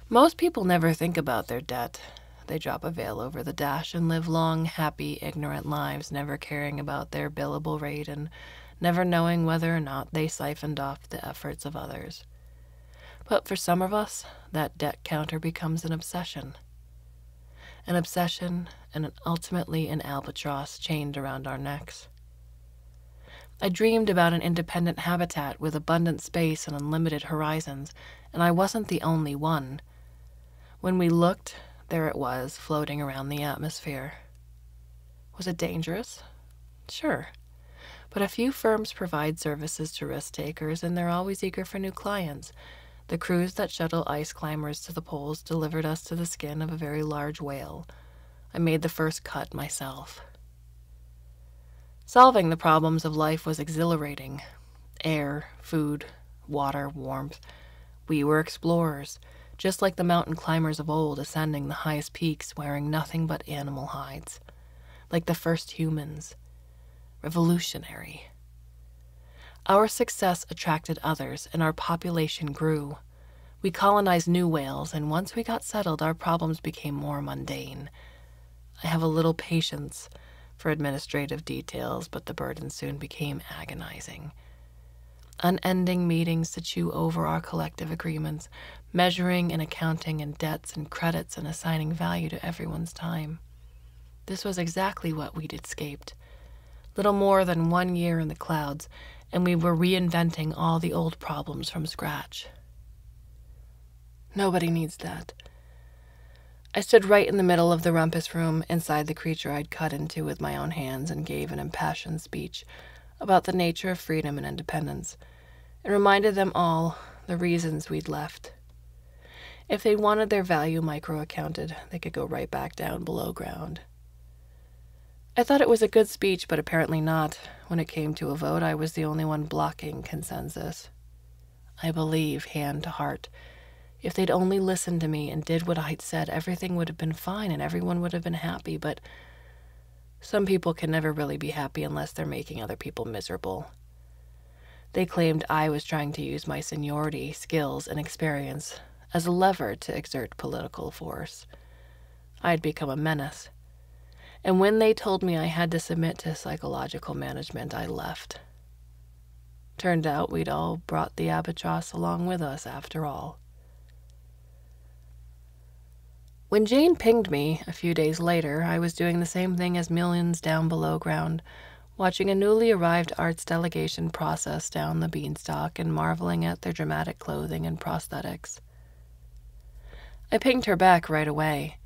Most people never think about their debt. They drop a veil over the dash and live long, happy, ignorant lives, never caring about their billable rate and never knowing whether or not they siphoned off the efforts of others. But for some of us, that debt counter becomes an obsession. An obsession and ultimately an albatross chained around our necks. I dreamed about an independent habitat with abundant space and unlimited horizons, and I wasn't the only one. When we looked, there it was, floating around the atmosphere. Was it dangerous? Sure. But a few firms provide services to risk takers, and they're always eager for new clients. The crews that shuttle ice climbers to the poles delivered us to the skin of a very large whale. I made the first cut myself. Solving the problems of life was exhilarating. Air, food, water, warmth. We were explorers, just like the mountain climbers of old, ascending the highest peaks wearing nothing but animal hides. Like the first humans. Revolutionary. Our success attracted others, and our population grew. We colonized new whales, and once we got settled, our problems became more mundane. I have a little patience for administrative details, but the burden soon became agonizing. Unending meetings to chew over our collective agreements, measuring and accounting and debts and credits and assigning value to everyone's time. This was exactly what we'd escaped. Little more than 1 year in the clouds, and we were reinventing all the old problems from scratch. Nobody needs that. I stood right in the middle of the rumpus room, inside the creature I'd cut into with my own hands, and gave an impassioned speech about the nature of freedom and independence, and reminded them all the reasons we'd left. If they wanted their value micro-accounted, they could go right back down below ground. I thought it was a good speech, but apparently not. When it came to a vote, I was the only one blocking consensus. I believe, hand to heart, if they'd only listened to me and did what I'd said, everything would have been fine and everyone would have been happy, but some people can never really be happy unless they're making other people miserable. They claimed I was trying to use my seniority, skills, and experience as a lever to exert political force. I'd become a menace. And when they told me I had to submit to psychological management, I left. Turned out we'd all brought the albatross along with us after all. When Jane pinged me a few days later, I was doing the same thing as millions down below ground, watching a newly arrived arts delegation process down the beanstalk and marveling at their dramatic clothing and prosthetics. I pinged her back right away.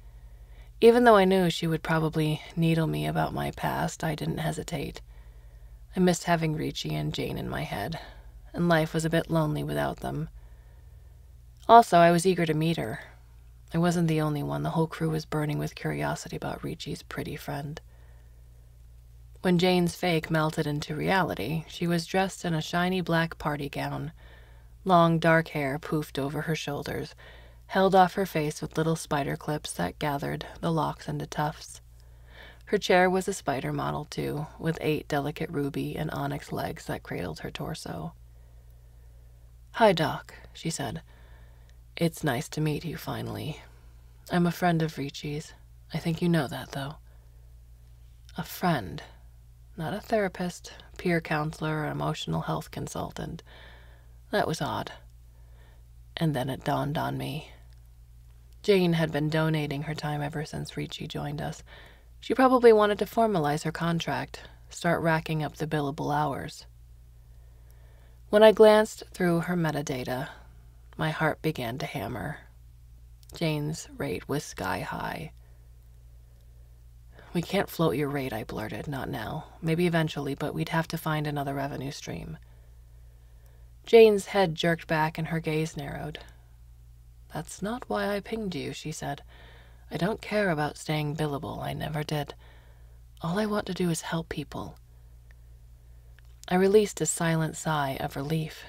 Even though I knew she would probably needle me about my past, I didn't hesitate. I missed having Ricci and Jane in my head, and life was a bit lonely without them. Also, I was eager to meet her. I wasn't the only one. The whole crew was burning with curiosity about Ricci's pretty friend. When Jane's fake melted into reality, she was dressed in a shiny black party gown, long dark hair poofed over her shoulders, held off her face with little spider clips that gathered the locks into tufts. Her chair was a spider model, too, with 8 delicate ruby and onyx legs that cradled her torso. "Hi, Doc," she said. "It's nice to meet you, finally. I'm a friend of Ricci's. I think you know that, though." A friend. Not a therapist, peer counselor, or emotional health consultant. That was odd. And then it dawned on me. Jane had been donating her time ever since Ricci joined us. She probably wanted to formalize her contract, start racking up the billable hours. When I glanced through her metadata, my heart began to hammer. Jane's rate was sky high. "We can't float your rate," I blurted. "Not now. Maybe eventually, but we'd have to find another revenue stream." Jane's head jerked back and her gaze narrowed. "That's not why I pinged you," she said. "I don't care about staying billable. I never did. All I want to do is help people." I released a silent sigh of relief.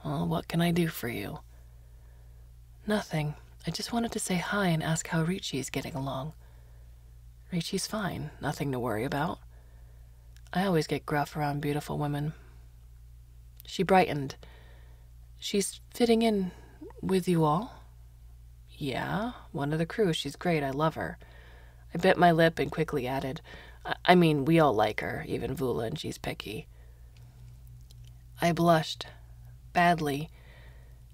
"Well, what can I do for you?" "Nothing. I just wanted to say hi and ask how Ricci's getting along." "Ricci's fine. Nothing to worry about." I always get gruff around beautiful women. She brightened. She's fitting in with you all? Yeah, one of the crew. She's great. I love her. I bit my lip and quickly added, I mean, we all like her, even Vula, and she's picky. I blushed. Badly.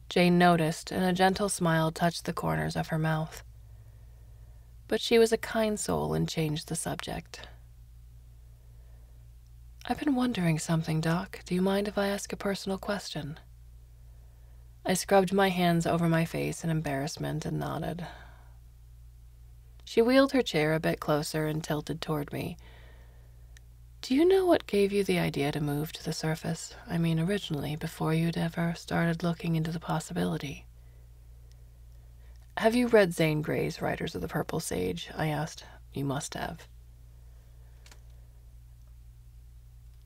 Jane noticed, and a gentle smile touched the corners of her mouth. But she was a kind soul and changed the subject. I've been wondering something, Doc. Do you mind if I ask a personal question? I scrubbed my hands over my face in embarrassment and nodded. She wheeled her chair a bit closer and tilted toward me. Do you know what gave you the idea to move to the surface? I mean, originally, before you'd ever started looking into the possibility. Have you read Zane Grey's Riders of the Purple Sage? I asked. You must have.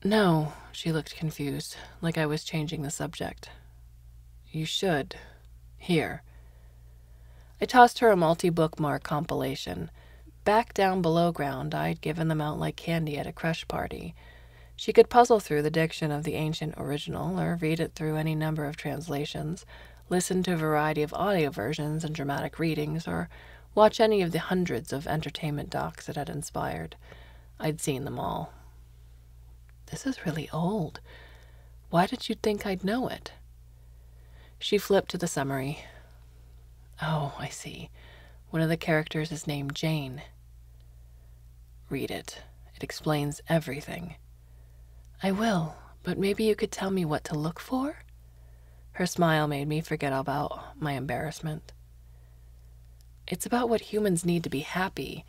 No, she looked confused, like I was changing the subject. You should. Here. I tossed her a multi-bookmark compilation. Back down below ground, I'd given them out like candy at a crush party. She could puzzle through the diction of the ancient original, or read it through any number of translations, listen to a variety of audio versions and dramatic readings, or watch any of the hundreds of entertainment docs it had inspired. I'd seen them all. This is really old. Why did you think I'd know it? She flipped to the summary. Oh, I see. One of the characters is named Jane. Read it. It explains everything. I will, but maybe you could tell me what to look for? Her smile made me forget about my embarrassment. It's about what humans need to be happy.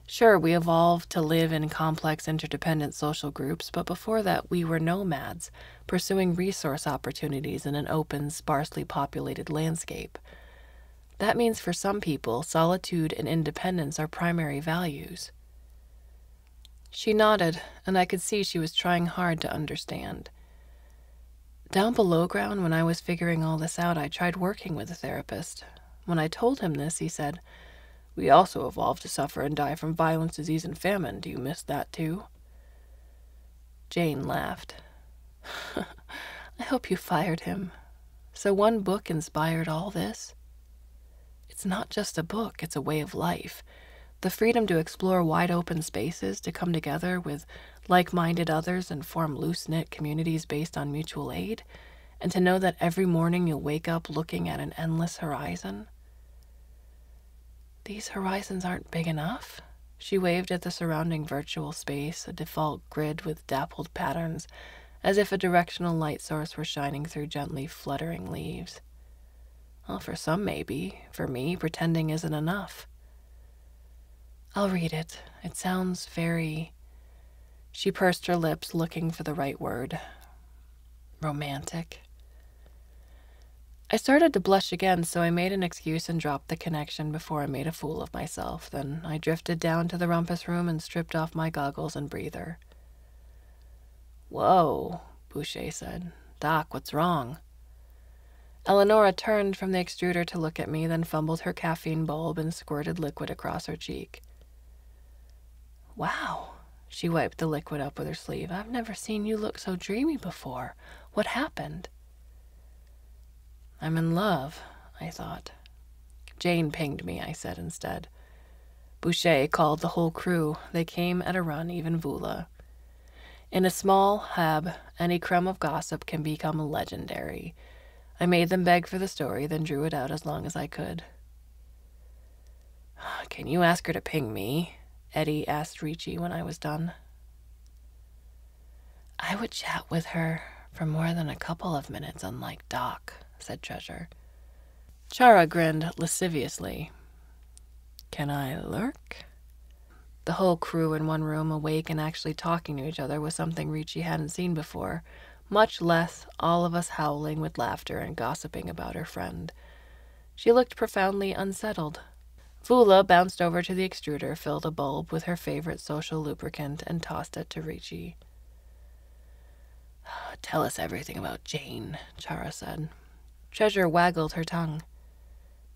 Sure, we evolved to live in complex, interdependent social groups, but before that we were nomads, pursuing resource opportunities in an open, sparsely populated landscape. That means for some people, solitude and independence are primary values. She nodded, and I could see she was trying hard to understand. Down below ground, when I was figuring all this out, I tried working with a therapist. When I told him this, he said, "We also evolved to suffer and die from violence, disease, and famine. Do you miss that too?" Jane laughed. I hope you fired him. So one book inspired all this? It's not just a book, it's a way of life. The freedom to explore wide-open spaces, to come together with like-minded others and form loose-knit communities based on mutual aid, and to know that every morning you'll wake up looking at an endless horizon. These horizons aren't big enough? She waved at the surrounding virtual space, a default grid with dappled patterns, as if a directional light source were shining through gently fluttering leaves. Well, for some maybe. For me, pretending isn't enough. I'll read it. It sounds very... She pursed her lips, looking for the right word. Romantic. I started to blush again, so I made an excuse and dropped the connection before I made a fool of myself. Then I drifted down to the rumpus room and stripped off my goggles and breather. Whoa, Boucher said. Doc, what's wrong? Eleonora turned from the extruder to look at me, then fumbled her caffeine bulb and squirted liquid across her cheek. Wow, she wiped the liquid up with her sleeve. I've never seen you look so dreamy before. What happened? I'm in love, I thought. Jane pinged me, I said instead. Boucher called the whole crew. They came at a run, even Vula. In a small hab, any crumb of gossip can become legendary. I made them beg for the story, then drew it out as long as I could. Can you ask her to ping me? Eddie asked Ricci when I was done. I would chat with her for more than a couple of minutes, unlike Doc, said Treasure. Chara grinned lasciviously. Can I lurk? The whole crew in one room, awake and actually talking to each other, was something Ricci hadn't seen before, much less all of us howling with laughter and gossiping about her friend. She looked profoundly unsettled. Vula bounced over to the extruder, filled a bulb with her favorite social lubricant, and tossed it to Ricci. Tell us everything about Jane, Chara said. Treasure waggled her tongue.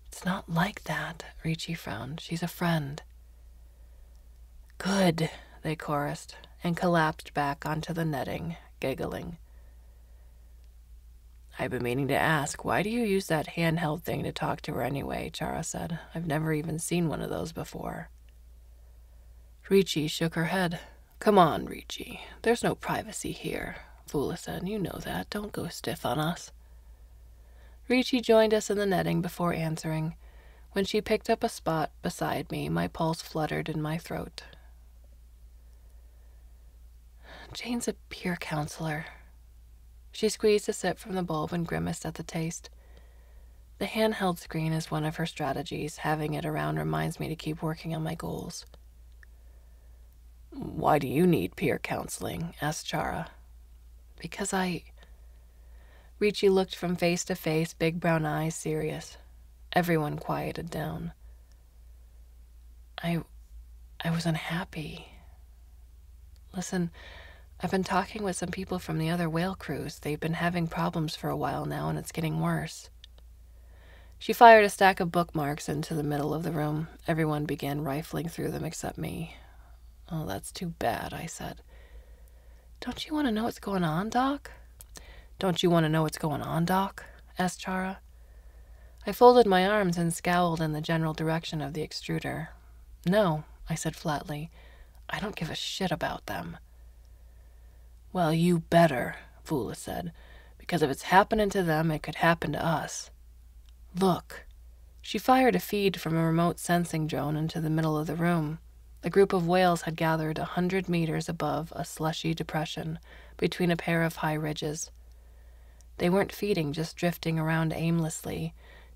It's not like that, Ricci frowned. She's a friend. Good, they chorused, and collapsed back onto the netting, giggling. I've been meaning to ask, why do you use that handheld thing to talk to her anyway? Chara said. I've never even seen one of those before. Ricci shook her head. Come on, Ricci. There's no privacy here, Vula said. You know that. Don't go stiff on us. Ricci joined us in the netting before answering. When she picked up a spot beside me, my pulse fluttered in my throat. Jane's a peer counselor. She squeezed a sip from the bulb and grimaced at the taste. The handheld screen is one of her strategies. Having it around reminds me to keep working on my goals. Why do you need peer counseling? Asked Chara. Because Ricci looked from face to face, big brown eyes serious. Everyone quieted down. I was unhappy. Listen, I've been talking with some people from the other whale crews. They've been having problems for a while now, and it's getting worse. She fired a stack of bookmarks into the middle of the room. Everyone began rifling through them except me. Oh, that's too bad, I said. Don't you want to know what's going on, Doc? Don't you want to know what's going on, Doc? Asked Chara. I folded my arms and scowled in the general direction of the extruder. No, I said flatly. I don't give a shit about them. Well, you better, Vula said, because if it's happening to them, it could happen to us. Look. She fired a feed from a remote sensing drone into the middle of the room. A group of whales had gathered 100 meters above a slushy depression between a pair of high ridges. They weren't feeding, just drifting around aimlessly,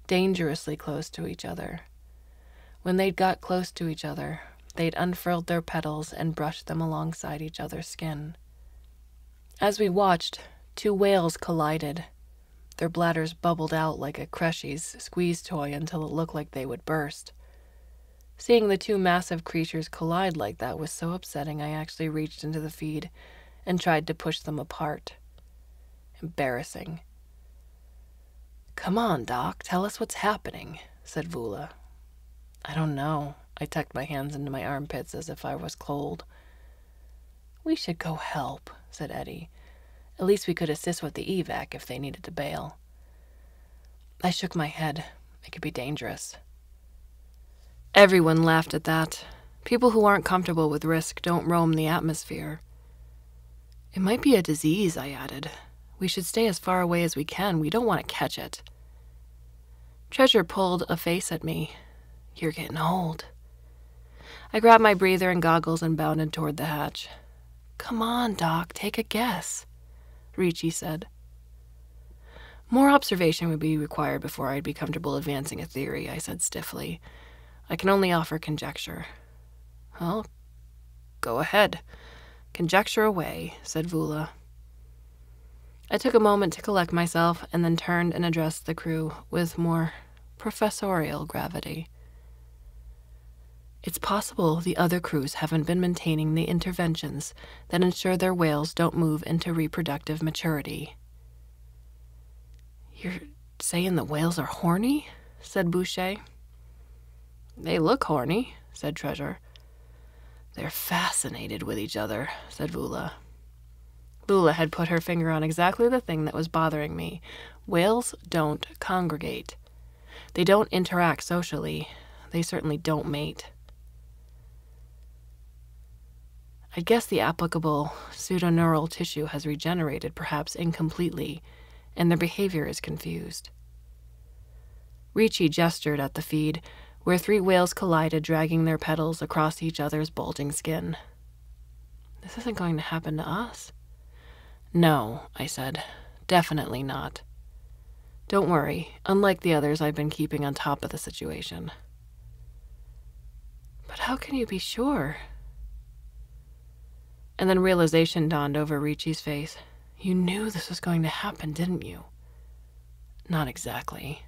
dangerously close to each other. When they'd got close to each other, they'd unfurled their petals and brushed them alongside each other's skin. As we watched, two whales collided. Their bladders bubbled out like a Creshi's squeeze toy until it looked like they would burst. Seeing the two massive creatures collide like that was so upsetting I actually reached into the feed and tried to push them apart. Embarrassing. Come on, Doc, tell us what's happening, said Vula. I don't know. I tucked my hands into my armpits as if I was cold. We should go help, said Eddie. At least we could assist with the evac if they needed to bail. I shook my head. It could be dangerous. Everyone laughed at that. People who aren't comfortable with risk don't roam the atmosphere. It might be a disease, I added. We should stay as far away as we can. We don't want to catch it. Treasure pulled a face at me. You're getting old. I grabbed my breather and goggles and bounded toward the hatch. Come on, Doc, take a guess, Ricci said. More observation would be required before I'd be comfortable advancing a theory, I said stiffly. I can only offer conjecture. Well, go ahead. Conjecture away, said Vula. I took a moment to collect myself and then turned and addressed the crew with more professorial gravity. It's possible the other crews haven't been maintaining the interventions that ensure their whales don't move into reproductive maturity. You're saying the whales are horny? Said Boucher. They look horny, said Treasure. They're fascinated with each other, said Vula. Vula had put her finger on exactly the thing that was bothering me. Whales don't congregate. They don't interact socially. They certainly don't mate. I guess the applicable pseudoneural tissue has regenerated, perhaps incompletely, and their behavior is confused. Ricci gestured at the feed, where 3 whales collided, dragging their petals across each other's bulging skin. This isn't going to happen to us. No, I said. Definitely not. Don't worry. Unlike the others, I've been keeping on top of the situation. But how can you be sure? And then realization dawned over Ricci's face. You knew this was going to happen, didn't you? Not exactly.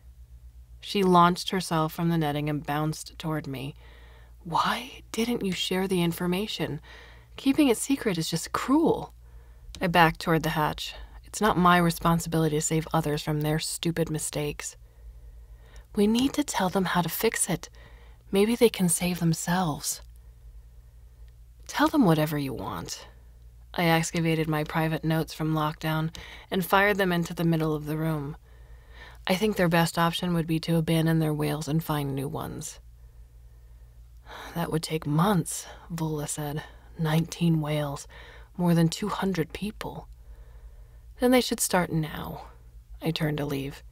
She launched herself from the netting and bounced toward me. Why didn't you share the information? Keeping it secret is just cruel. I backed toward the hatch. It's not my responsibility to save others from their stupid mistakes. We need to tell them how to fix it. Maybe they can save themselves. Tell them whatever you want. I excavated my private notes from lockdown and fired them into the middle of the room. I think their best option would be to abandon their whales and find new ones. That would take months, Vola said. 19 whales, more than 200 people. Then they should start now. I turned to leave.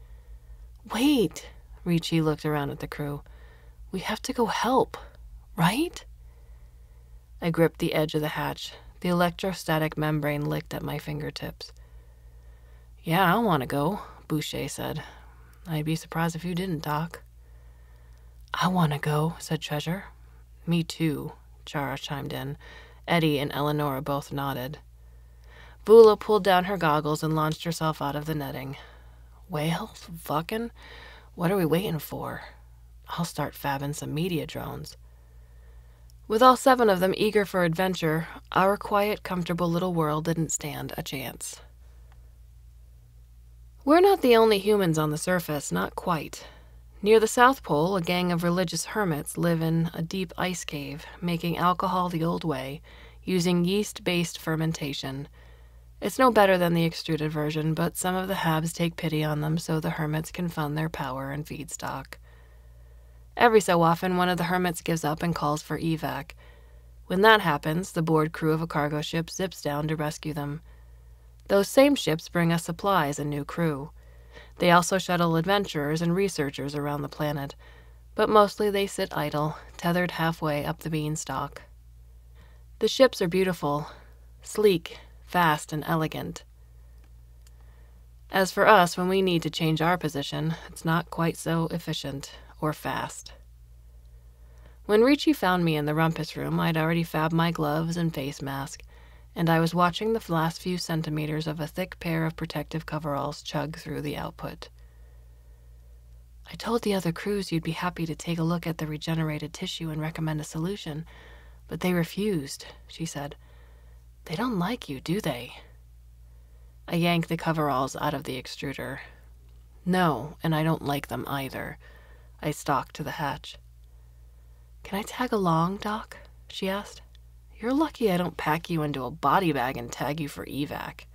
Wait, Ricci looked around at the crew. We have to go help, right? I gripped the edge of the hatch. The electrostatic membrane licked at my fingertips. Yeah, I want to go, Boucher said. I'd be surprised if you didn't, Doc. I want to go, said Treasure. Me too, Chara chimed in. Eddie and Eleonora both nodded. Bula pulled down her goggles and launched herself out of the netting. Whales? Fucking? What are we waiting for? I'll start fabbing some media drones. With all 7 of them eager for adventure, our quiet, comfortable little world didn't stand a chance. We're not the only humans on the surface, not quite. Near the South Pole, a gang of religious hermits live in a deep ice cave, making alcohol the old way, using yeast-based fermentation. It's no better than the extruded version, but some of the Habs take pity on them so the hermits can fund their power and feedstock. Every so often, one of the hermits gives up and calls for evac. When that happens, the board crew of a cargo ship zips down to rescue them. Those same ships bring us supplies and new crew. They also shuttle adventurers and researchers around the planet, but mostly they sit idle, tethered halfway up the beanstalk. The ships are beautiful, sleek, fast, and elegant. As for us, when we need to change our position, it's not quite so efficient or fast. When Ricci found me in the rumpus room, I'd already fabbed my gloves and face mask, and I was watching the last few centimeters of a thick pair of protective coveralls chug through the output. I told the other crews you'd be happy to take a look at the regenerated tissue and recommend a solution, but they refused, she said. They don't like you, do they? I yanked the coveralls out of the extruder. No, and I don't like them either. I stalked to the hatch. Can I tag along, Doc? She asked. You're lucky I don't pack you into a body bag and tag you for evac.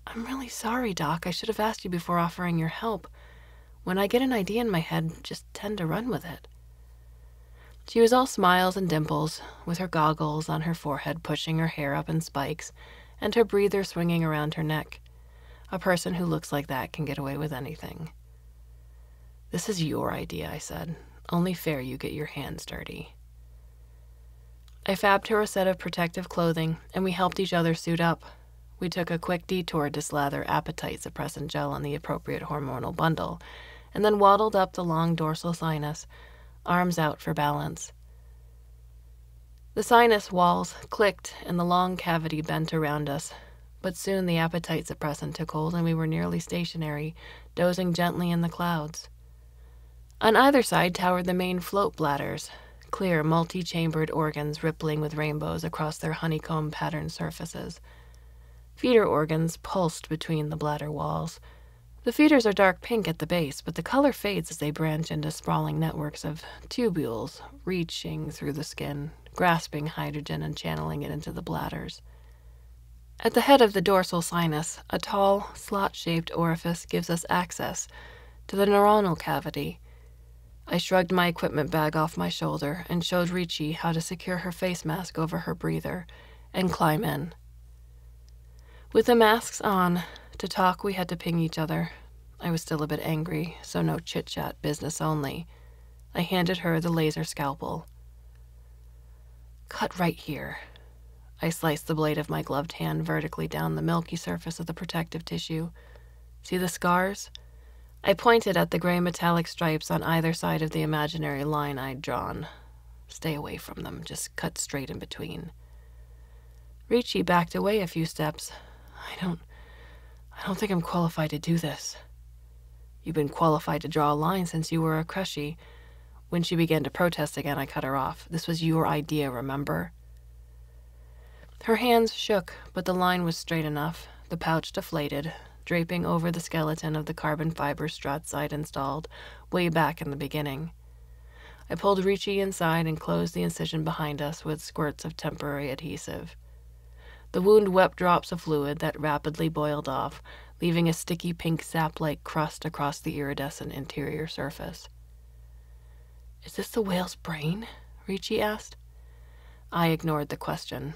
I'm really sorry, Doc. I should have asked you before offering your help. When I get an idea in my head, just tend to run with it. She was all smiles and dimples, with her goggles on her forehead pushing her hair up in spikes, and her breather swinging around her neck. A person who looks like that can get away with anything. This is your idea, I said. Only fair you get your hands dirty. I fabbed her a set of protective clothing, and we helped each other suit up. We took a quick detour to slather appetite-suppressant gel on the appropriate hormonal bundle, and then waddled up the long dorsal sinus, arms out for balance. The sinus walls clicked, and the long cavity bent around us, but soon the appetite-suppressant took hold, and we were nearly stationary, dozing gently in the clouds. On either side towered the main float bladders, clear, multi-chambered organs rippling with rainbows across their honeycomb-patterned surfaces. Feeder organs pulsed between the bladder walls. The feeders are dark pink at the base, but the color fades as they branch into sprawling networks of tubules reaching through the skin, grasping hydrogen and channeling it into the bladders. At the head of the dorsal sinus, a tall, slot-shaped orifice gives us access to the neuronal cavity. I shrugged my equipment bag off my shoulder and showed Ricci how to secure her face mask over her breather and climb in. With the masks on, to talk we had to ping each other. I was still a bit angry, so no chit-chat, business only. I handed her the laser scalpel. Cut right here. I sliced the blade of my gloved hand vertically down the milky surface of the protective tissue. See the scars? I pointed at the gray metallic stripes on either side of the imaginary line I'd drawn. Stay away from them, just cut straight in between. Ricci backed away a few steps. I don't think I'm qualified to do this. You've been qualified to draw a line since you were a Crushy. When she began to protest again, I cut her off. This was your idea, remember? Her hands shook, but the line was straight enough, the pouch deflated, draping over the skeleton of the carbon fiber struts I'd installed way back in the beginning. I pulled Ricci inside and closed the incision behind us with squirts of temporary adhesive. The wound wept drops of fluid that rapidly boiled off, leaving a sticky pink sap-like crust across the iridescent interior surface. "Is this the whale's brain?" Ricci asked. I ignored the question.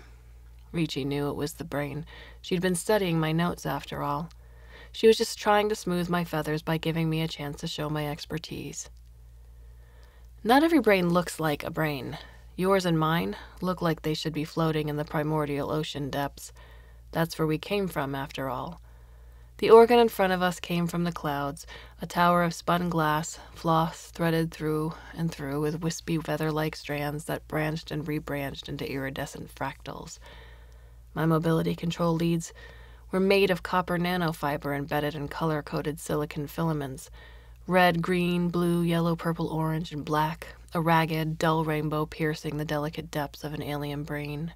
Ricci knew it was the brain. She'd been studying my notes, after all. She was just trying to smooth my feathers by giving me a chance to show my expertise. Not every brain looks like a brain. Yours and mine look like they should be floating in the primordial ocean depths. That's where we came from, after all. The organ in front of us came from the clouds, a tower of spun glass, floss threaded through and through with wispy feather-like strands that branched and rebranched into iridescent fractals. My mobility control leads were made of copper nanofiber embedded in color-coded silicon filaments. Red, green, blue, yellow, purple, orange, and black, a ragged, dull rainbow piercing the delicate depths of an alien brain.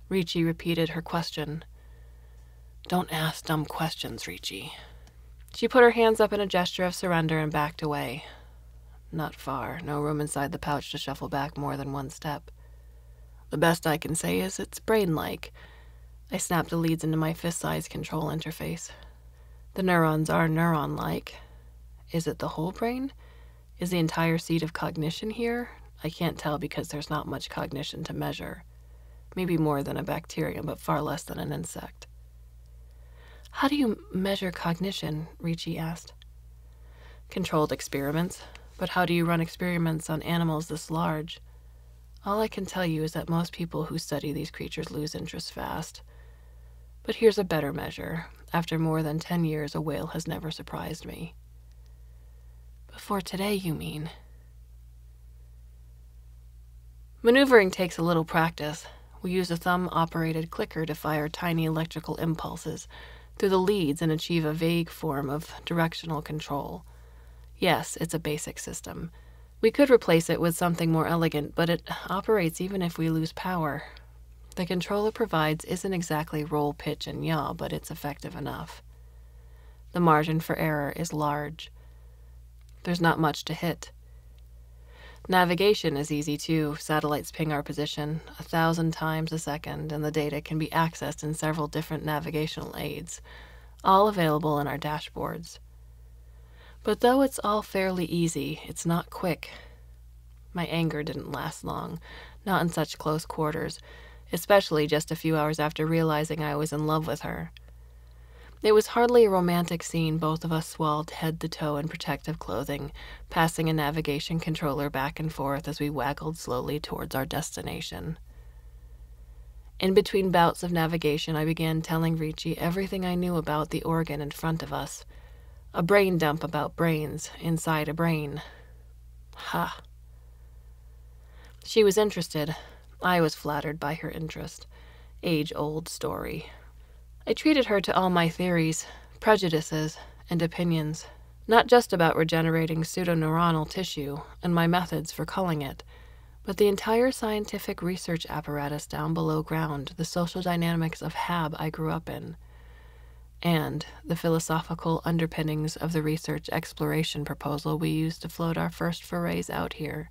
Ricci repeated her question. "Don't ask dumb questions, Ricci." She put her hands up in a gesture of surrender and backed away. Not far, no room inside the pouch to shuffle back more than one step. "The best I can say is it's brain-like." I snapped the leads into my fist-sized control interface. "The neurons are neuron-like. Is it the whole brain? Is the entire seat of cognition here? I can't tell because there's not much cognition to measure. Maybe more than a bacterium, but far less than an insect." "How do you measure cognition?" Ricci asked. "Controlled experiments. But how do you run experiments on animals this large? All I can tell you is that most people who study these creatures lose interest fast. But here's a better measure. After more than 10 years, a whale has never surprised me." "Before today, you mean?" Maneuvering takes a little practice. We use a thumb-operated clicker to fire tiny electrical impulses through the leads and achieve a vague form of directional control. Yes, it's a basic system. We could replace it with something more elegant, but it operates even if we lose power. The control it provides isn't exactly roll, pitch, and yaw, but it's effective enough. The margin for error is large. There's not much to hit. Navigation is easy too. Satellites ping our position 1,000 times a second, and the data can be accessed in several different navigational aids, all available in our dashboards. But though it's all fairly easy, it's not quick. My anger didn't last long, not in such close quarters, especially just a few hours after realizing I was in love with her. It was hardly a romantic scene, both of us swathed head to toe in protective clothing, passing a navigation controller back and forth as we waggled slowly towards our destination. In between bouts of navigation, I began telling Ricci everything I knew about the organ in front of us. A brain dump about brains inside a brain. Ha! She was interested. I was flattered by her interest. Age-old story. I treated her to all my theories, prejudices, and opinions, not just about regenerating pseudoneuronal tissue and my methods for culling it, but the entire scientific research apparatus down below ground, the social dynamics of HAB I grew up in, and the philosophical underpinnings of the research exploration proposal we used to float our first forays out here.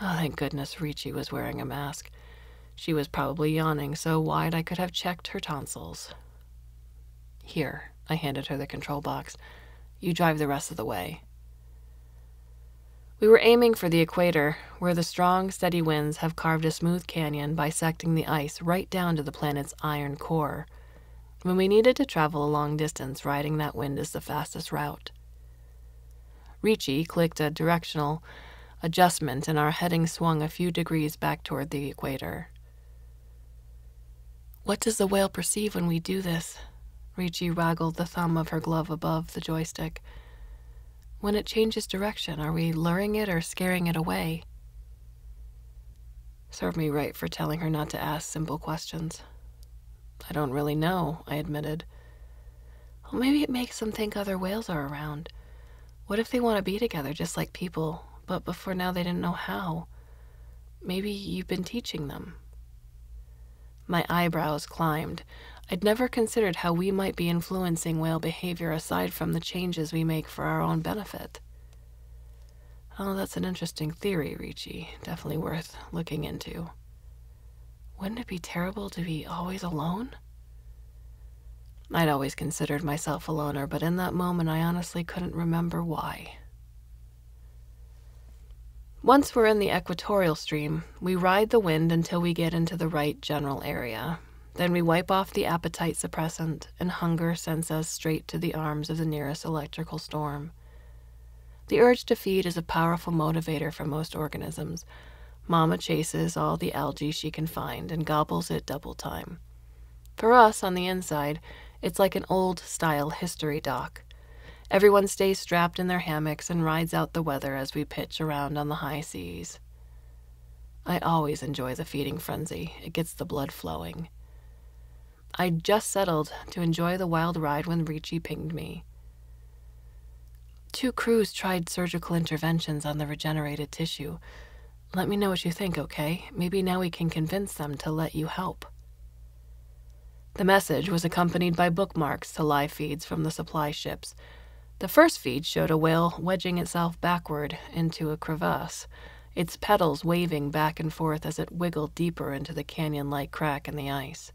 Oh, thank goodness Ricci was wearing a mask. She was probably yawning so wide I could have checked her tonsils. "Here," I handed her the control box. "You drive the rest of the way." We were aiming for the equator, where the strong, steady winds have carved a smooth canyon bisecting the ice right down to the planet's iron core. When we needed to travel a long distance, riding that wind is the fastest route. Ricci clicked a directional adjustment, and our heading swung a few degrees back toward the equator. "What does the whale perceive when we do this?" Ricci waggled the thumb of her glove above the joystick. "When it changes direction, are we luring it or scaring it away?" Served me right for telling her not to ask simple questions. "I don't really know," I admitted. "Well, maybe it makes them think other whales are around. What if they want to be together just like people, but before now they didn't know how? Maybe you've been teaching them." My eyebrows climbed. I'd never considered how we might be influencing whale behavior aside from the changes we make for our own benefit. "Oh, that's an interesting theory, Ricci. Definitely worth looking into." Wouldn't it be terrible to be always alone? I'd always considered myself a loner, but in that moment I honestly couldn't remember why. Once we're in the equatorial stream, we ride the wind until we get into the right general area. Then we wipe off the appetite suppressant, and hunger sends us straight to the arms of the nearest electrical storm. The urge to feed is a powerful motivator for most organisms. Mama chases all the algae she can find and gobbles it double time. For us, on the inside, it's like an old-style history doc. Everyone stays strapped in their hammocks and rides out the weather as we pitch around on the high seas. I always enjoy the feeding frenzy. It gets the blood flowing. I'd just settled to enjoy the wild ride when Ricci pinged me. 2 crews tried surgical interventions on the regenerated tissue. Let me know what you think, okay? Maybe now we can convince them to let you help. The message was accompanied by bookmarks to live feeds from the supply ships. The first feed showed a whale wedging itself backward into a crevasse, its petals waving back and forth as it wiggled deeper into the canyon-like crack in the ice.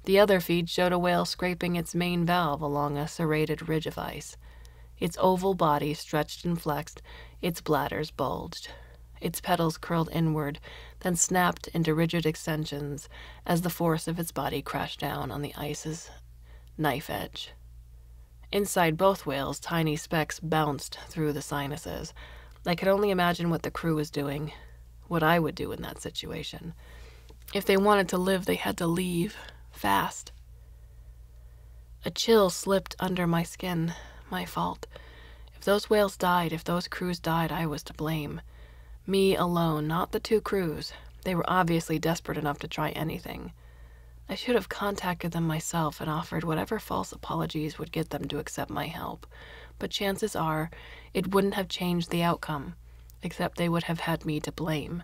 The other feed showed a whale scraping its main valve along a serrated ridge of ice. Its oval body stretched and flexed, its bladders bulged. Its petals curled inward, then snapped into rigid extensions as the force of its body crashed down on the ice's knife edge. Inside both whales, tiny specks bounced through the sinuses. I could only imagine what the crew was doing, what I would do in that situation. If they wanted to live, they had to leave, fast. A chill slipped under my skin. My fault. If those whales died, if those crews died, I was to blame. Me alone, not the 2 crews. They were obviously desperate enough to try anything. I should have contacted them myself and offered whatever false apologies would get them to accept my help. But chances are, it wouldn't have changed the outcome, except they would have had me to blame.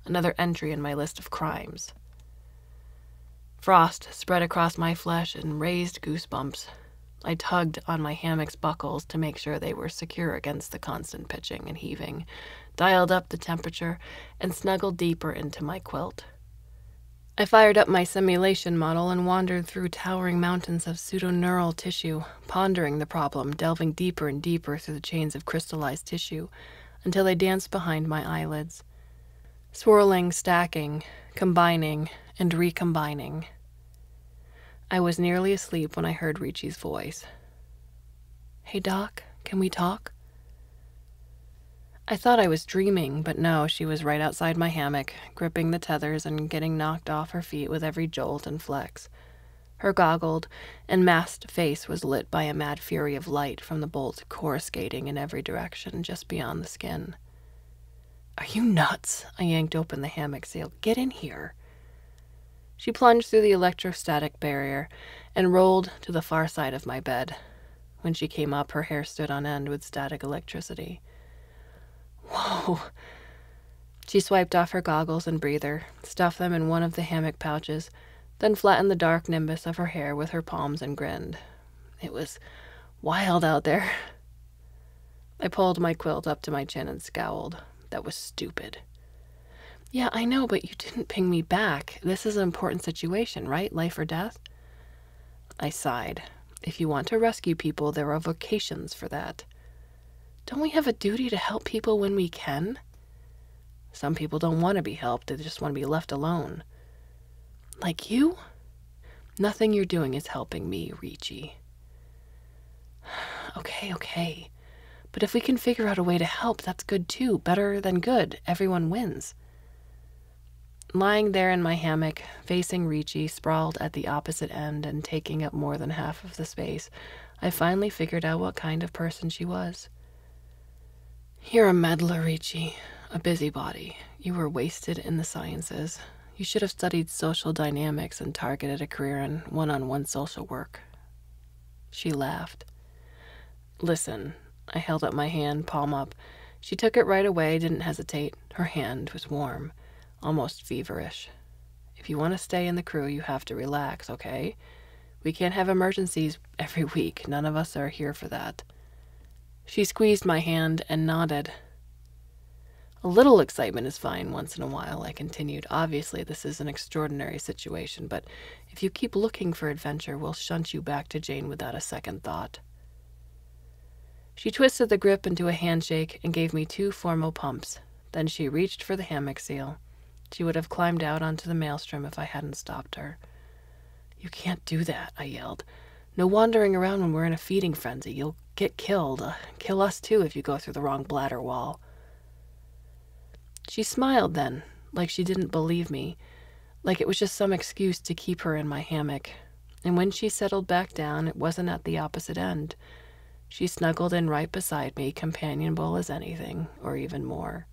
Another entry in my list of crimes. Frost spread across my flesh and raised goosebumps. I tugged on my hammock's buckles to make sure they were secure against the constant pitching and heaving, dialed up the temperature, and snuggled deeper into my quilt. I fired up my simulation model and wandered through towering mountains of pseudoneural tissue, pondering the problem, delving deeper and deeper through the chains of crystallized tissue, until they danced behind my eyelids. Swirling, stacking, combining, and recombining. I was nearly asleep when I heard Ricci's voice. "Hey, Doc, can we talk?" I thought I was dreaming, but no, she was right outside my hammock, gripping the tethers and getting knocked off her feet with every jolt and flex. Her goggled and masked face was lit by a mad fury of light from the bolt coruscating in every direction just beyond the skin. "Are you nuts?" I yanked open the hammock sail. "Get in here." She plunged through the electrostatic barrier and rolled to the far side of my bed. When she came up, her hair stood on end with static electricity. "Whoa." She swiped off her goggles and breather, stuffed them in one of the hammock pouches, then flattened the dark nimbus of her hair with her palms and grinned. It was wild out there. I pulled my quilt up to my chin and scowled. That was stupid. "Yeah, I know, but you didn't ping me back. This is an important situation, right? Life or death?" I sighed. "If you want to rescue people, there are vocations for that. Don't we have a duty to help people when we can?" "Some people don't want to be helped. They just want to be left alone." "Like you?" "Nothing you're doing is helping me, Ricci." Okay. But if we can figure out a way to help, that's good too. Better than good. Everyone wins." Lying there in my hammock, facing Ricci, sprawled at the opposite end and taking up more than half of the space, I finally figured out what kind of person she was. "You're a meddler, Ricci, a busybody. You were wasted in the sciences. You should have studied social dynamics and targeted a career in one-on-one social work." She laughed. "Listen." I held up my hand, palm up. She took it right away, didn't hesitate. Her hand was warm, almost feverish. "If you want to stay in the crew, you have to relax, okay? We can't have emergencies every week. None of us are here for that." She squeezed my hand and nodded. A little excitement is fine once in a while, I continued. Obviously, this is an extraordinary situation, but if you keep looking for adventure, we'll shunt you back to Jane without a second thought. She twisted the grip into a handshake and gave me 2 formal pumps. Then she reached for the hammock seal. She would have climbed out onto the maelstrom if I hadn't stopped her. "You can't do that," I yelled. "No wandering around when we're in a feeding frenzy. You'll get killed. Kill us too if you go through the wrong bladder wall." She smiled then, like she didn't believe me, like it was just some excuse to keep her in my hammock. And when she settled back down, it wasn't at the opposite end. She snuggled in right beside me, companionable as anything, or even more.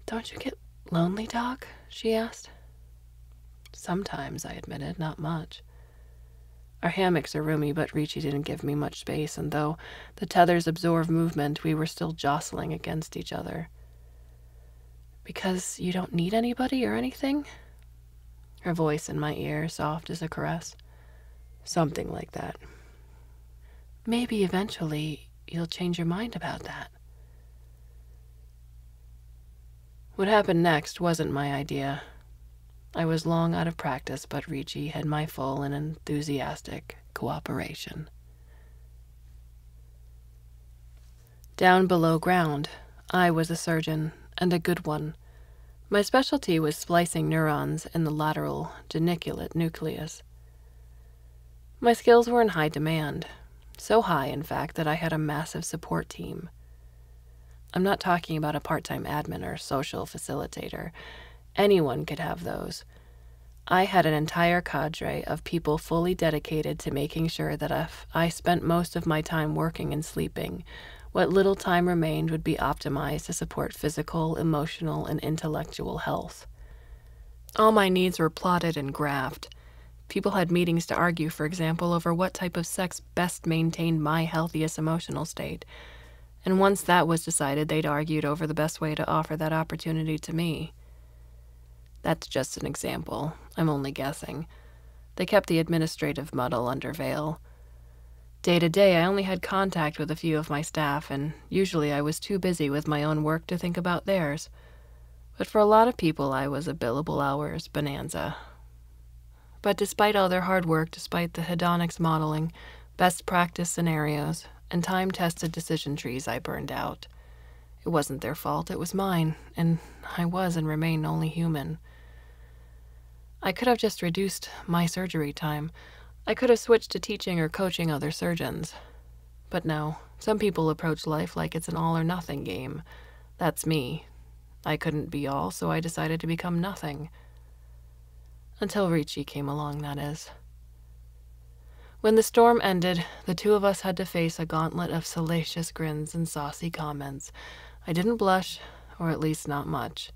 "Don't you get lonely, Doc?" she asked. "Sometimes," I admitted, "not much." Our hammocks are roomy, but Ricci didn't give me much space, and though the tethers absorbed movement, we were still jostling against each other. "Because you don't need anybody or anything?" Her voice in my ear, soft as a caress. "Something like that." "Maybe eventually you'll change your mind about that." What happened next wasn't my idea. I was long out of practice, but Ricci had my full and enthusiastic cooperation. Down below ground, I was a surgeon, and a good one. My specialty was splicing neurons in the lateral geniculate nucleus. My skills were in high demand, so high, in fact, that I had a massive support team. I'm not talking about a part-time admin or social facilitator. Anyone could have those. I had an entire cadre of people fully dedicated to making sure that if I spent most of my time working and sleeping, what little time remained would be optimized to support physical, emotional, and intellectual health. All my needs were plotted and graphed. People had meetings to argue, for example, over what type of sex best maintained my healthiest emotional state. And once that was decided, they'd argued over the best way to offer that opportunity to me. That's just an example. I'm only guessing. They kept the administrative muddle under veil. Day to day, I only had contact with a few of my staff, and usually I was too busy with my own work to think about theirs. But for a lot of people, I was a billable hours bonanza. But despite all their hard work, despite the hedonics modeling, best practice scenarios, and time-tested decision trees I burned out, it wasn't their fault, it was mine, and I was and remain only human. I could have just reduced my surgery time. I could have switched to teaching or coaching other surgeons. But no, some people approach life like it's an all-or-nothing game. That's me. I couldn't be all, so I decided to become nothing. Until Ricci came along, that is. When the storm ended, the two of us had to face a gauntlet of salacious grins and saucy comments. I didn't blush, or at least not much.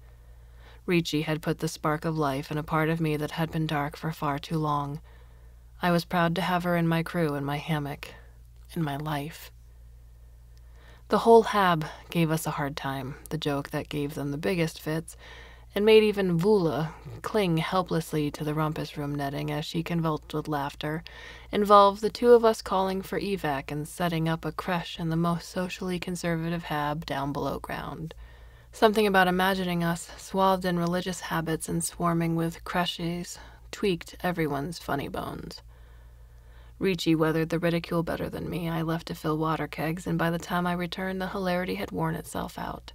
Ricci had put the spark of life in a part of me that had been dark for far too long. I was proud to have her in my crew, in my hammock, in my life. The whole hab gave us a hard time, the joke that gave them the biggest fits, and made even Vula cling helplessly to the rumpus room netting as she convulsed with laughter, involved the two of us calling for evac and setting up a creche in the most socially conservative hab down below ground. Something about imagining us swathed in religious habits and swarming with creches tweaked everyone's funny bones. Ricci weathered the ridicule better than me. I left to fill water kegs, and by the time I returned, the hilarity had worn itself out.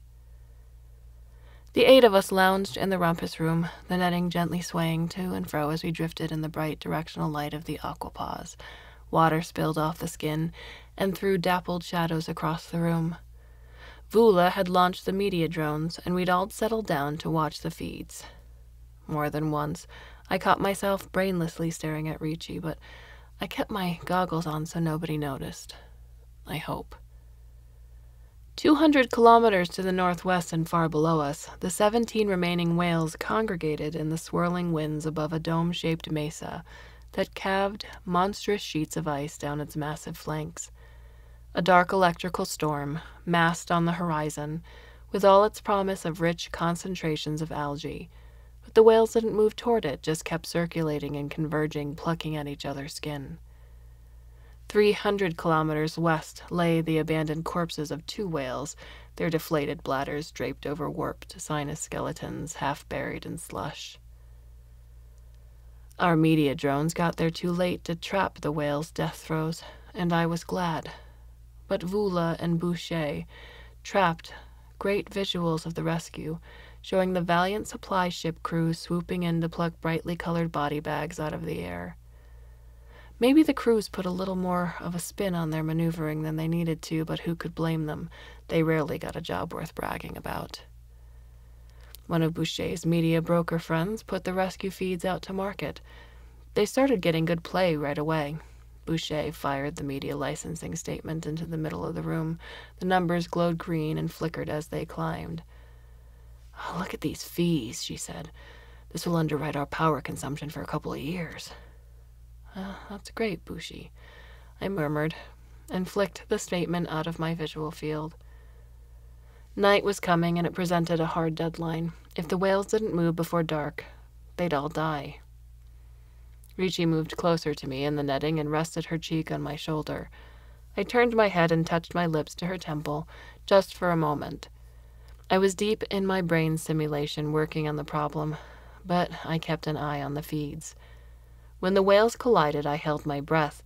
The 8 of us lounged in the rumpus room, the netting gently swaying to and fro as we drifted in the bright directional light of the aquapause. Water spilled off the skin and threw dappled shadows across the room. Vula had launched the media drones, and we'd all settled down to watch the feeds. More than once, I caught myself brainlessly staring at Ricci, but I kept my goggles on so nobody noticed. I hope. 200 kilometers to the northwest and far below us, the 17 remaining whales congregated in the swirling winds above a dome-shaped mesa that calved monstrous sheets of ice down its massive flanks. A dark electrical storm, massed on the horizon, with all its promise of rich concentrations of algae. But the whales didn't move toward it, just kept circulating and converging, plucking at each other's skin. 300 kilometers west lay the abandoned corpses of 2 whales, their deflated bladders draped over warped sinus skeletons half buried in slush. Our media drones got there too late to trap the whales' death throes, and I was glad. But Vula and Boucher trapped great visuals of the rescue, showing the valiant supply ship crews swooping in to pluck brightly colored body bags out of the air. Maybe the crews put a little more of a spin on their maneuvering than they needed to, but who could blame them? They rarely got a job worth bragging about. One of Boucher's media broker friends put the rescue feeds out to market. They started getting good play right away. Boucher fired the media licensing statement into the middle of the room. The numbers glowed green and flickered as they climbed. "Oh, look at these fees," she said. "This will underwrite our power consumption for a couple of years." "That's great, Boucher," I murmured, and flicked the statement out of my visual field. Night was coming, and it presented a hard deadline. If the whales didn't move before dark, they'd all die. Ricci moved closer to me in the netting and rested her cheek on my shoulder. I turned my head and touched my lips to her temple, just for a moment. I was deep in my brain simulation working on the problem, but I kept an eye on the feeds. When the whales collided, I held my breath.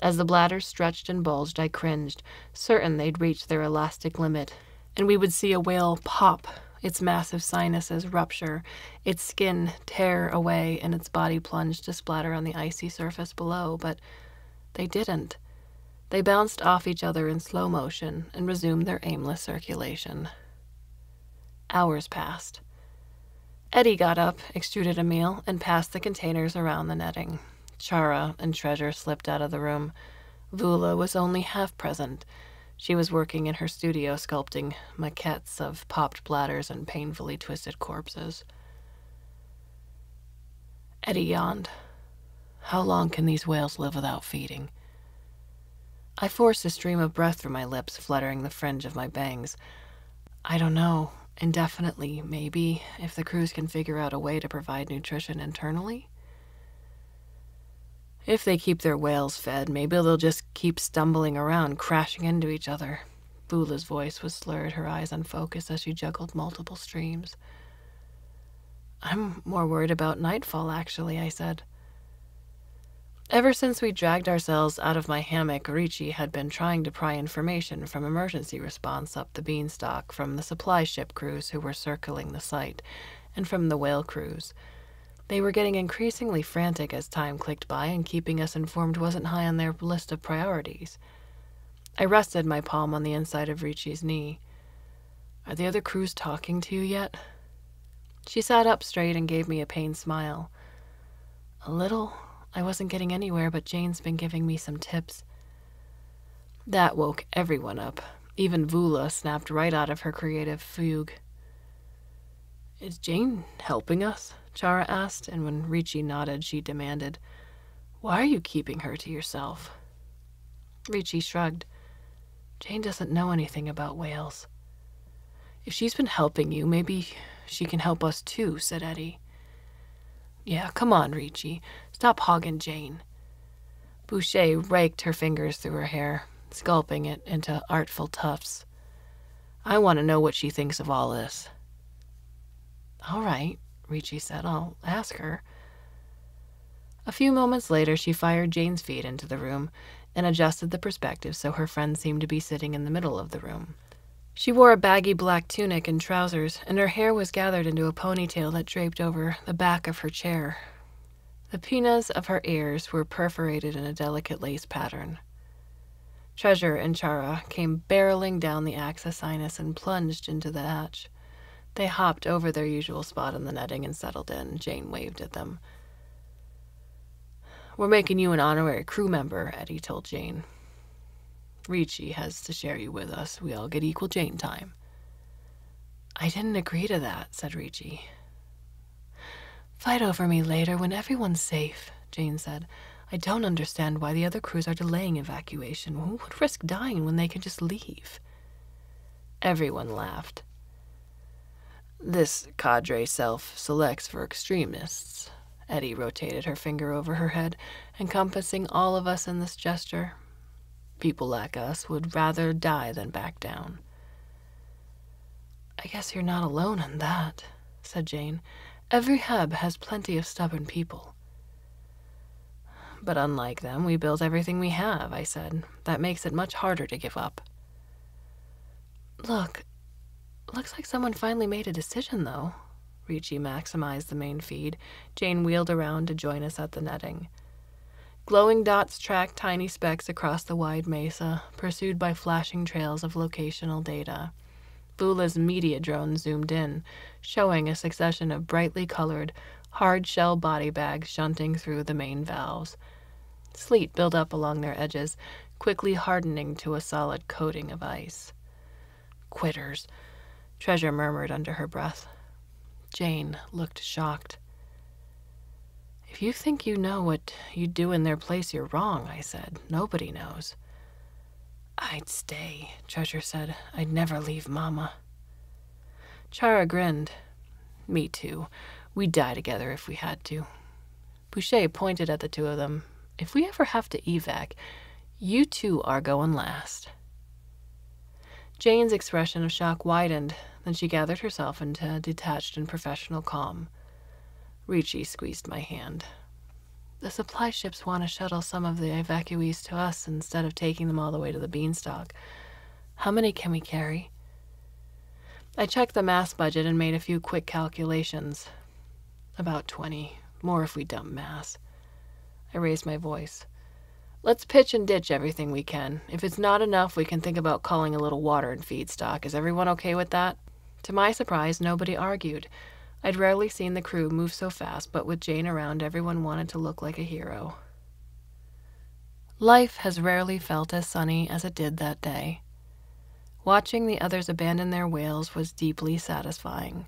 As the bladders stretched and bulged, I cringed, certain they'd reached their elastic limit, and we would see a whale pop, its massive sinuses rupture, its skin tear away, and its body plunge to splatter on the icy surface below. But they didn't. They bounced off each other in slow motion and resumed their aimless circulation. Hours passed. Eddie got up, extruded a meal, and passed the containers around the netting. Chara and Treasure slipped out of the room. Vula was only half present. She was working in her studio sculpting maquettes of popped bladders and painfully twisted corpses. Eddie yawned. "How long can these whales live without feeding?" I forced a stream of breath through my lips, fluttering the fringe of my bangs. "I don't know. Indefinitely, maybe, if the crews can figure out a way to provide nutrition internally. If they keep their whales fed, maybe they'll just keep stumbling around, crashing into each other." Vula's voice was slurred, her eyes unfocused as she juggled multiple streams. "I'm more worried about nightfall, actually," I said. Ever since we dragged ourselves out of my hammock, Ricci had been trying to pry information from emergency response up the beanstalk, from the supply ship crews who were circling the site, and from the whale crews. They were getting increasingly frantic as time clicked by, and keeping us informed wasn't high on their list of priorities. I rested my palm on the inside of Ricci's knee. "Are the other crews talking to you yet?" She sat up straight and gave me a pained smile. "A little. I wasn't getting anywhere, but Jane's been giving me some tips." That woke everyone up. Even Vula snapped right out of her creative fugue. "Is Jane helping us?" Chara asked, and when Ricci nodded, she demanded, "Why are you keeping her to yourself?" Ricci shrugged. "Jane doesn't know anything about whales." "If she's been helping you, maybe she can help us too," said Eddie. "Yeah, come on, Ricci. Stop hogging Jane." Boucher raked her fingers through her hair, sculpting it into artful tufts. "I want to know what she thinks of all this." "All right," Ricci said. "I'll ask her." A few moments later, she fired Jane's feet into the room and adjusted the perspective so her friend seemed to be sitting in the middle of the room. She wore a baggy black tunic and trousers, and her hair was gathered into a ponytail that draped over the back of her chair. The pinnas of her ears were perforated in a delicate lace pattern. Treasure and Chara came barreling down the axis sinus and plunged into the hatch. They hopped over their usual spot in the netting and settled in. Jane waved at them. "We're making you an honorary crew member," Eddie told Jane. "Ricci has to share you with us. We all get equal Jane time." "I didn't agree to that," said Ricci. "Fight over me later when everyone's safe," Jane said. "I don't understand why the other crews are delaying evacuation. Who would risk dying when they can just leave?" Everyone laughed. "This cadre self-selects for extremists." Eddie rotated her finger over her head, encompassing all of us in this gesture. People like us would rather die than back down. I guess you're not alone in that, said Jane. Every hub has plenty of stubborn people. But unlike them, we build everything we have, I said. That makes it much harder to give up. Looks like someone finally made a decision, though. Ricci maximized the main feed. Jane wheeled around to join us at the netting. Glowing dots tracked tiny specks across the wide mesa, pursued by flashing trails of locational data. Vula's media drone zoomed in, showing a succession of brightly colored, hard-shell body bags shunting through the main valves. Sleet built up along their edges, quickly hardening to a solid coating of ice. Quitters, Treasure murmured under her breath. Jane looked shocked. If you think you know what you'd do in their place, you're wrong, I said. Nobody knows. I'd stay, Treasure said. I'd never leave Mama. Chara grinned. Me too. We'd die together if we had to. Boucher pointed at the two of them. If we ever have to evac, you two are going last. Jane's expression of shock widened, then she gathered herself into detached and professional calm. Ricci squeezed my hand. The supply ships want to shuttle some of the evacuees to us instead of taking them all the way to the beanstalk. How many can we carry? I checked the mass budget and made a few quick calculations. About 20. More if we dump mass. I raised my voice. Let's pitch and ditch everything we can. If it's not enough, we can think about calling a little water and feedstock. Is everyone okay with that? To my surprise, nobody argued. I'd rarely seen the crew move so fast, but with Jane around, everyone wanted to look like a hero. Life has rarely felt as sunny as it did that day. Watching the others abandon their whales was deeply satisfying.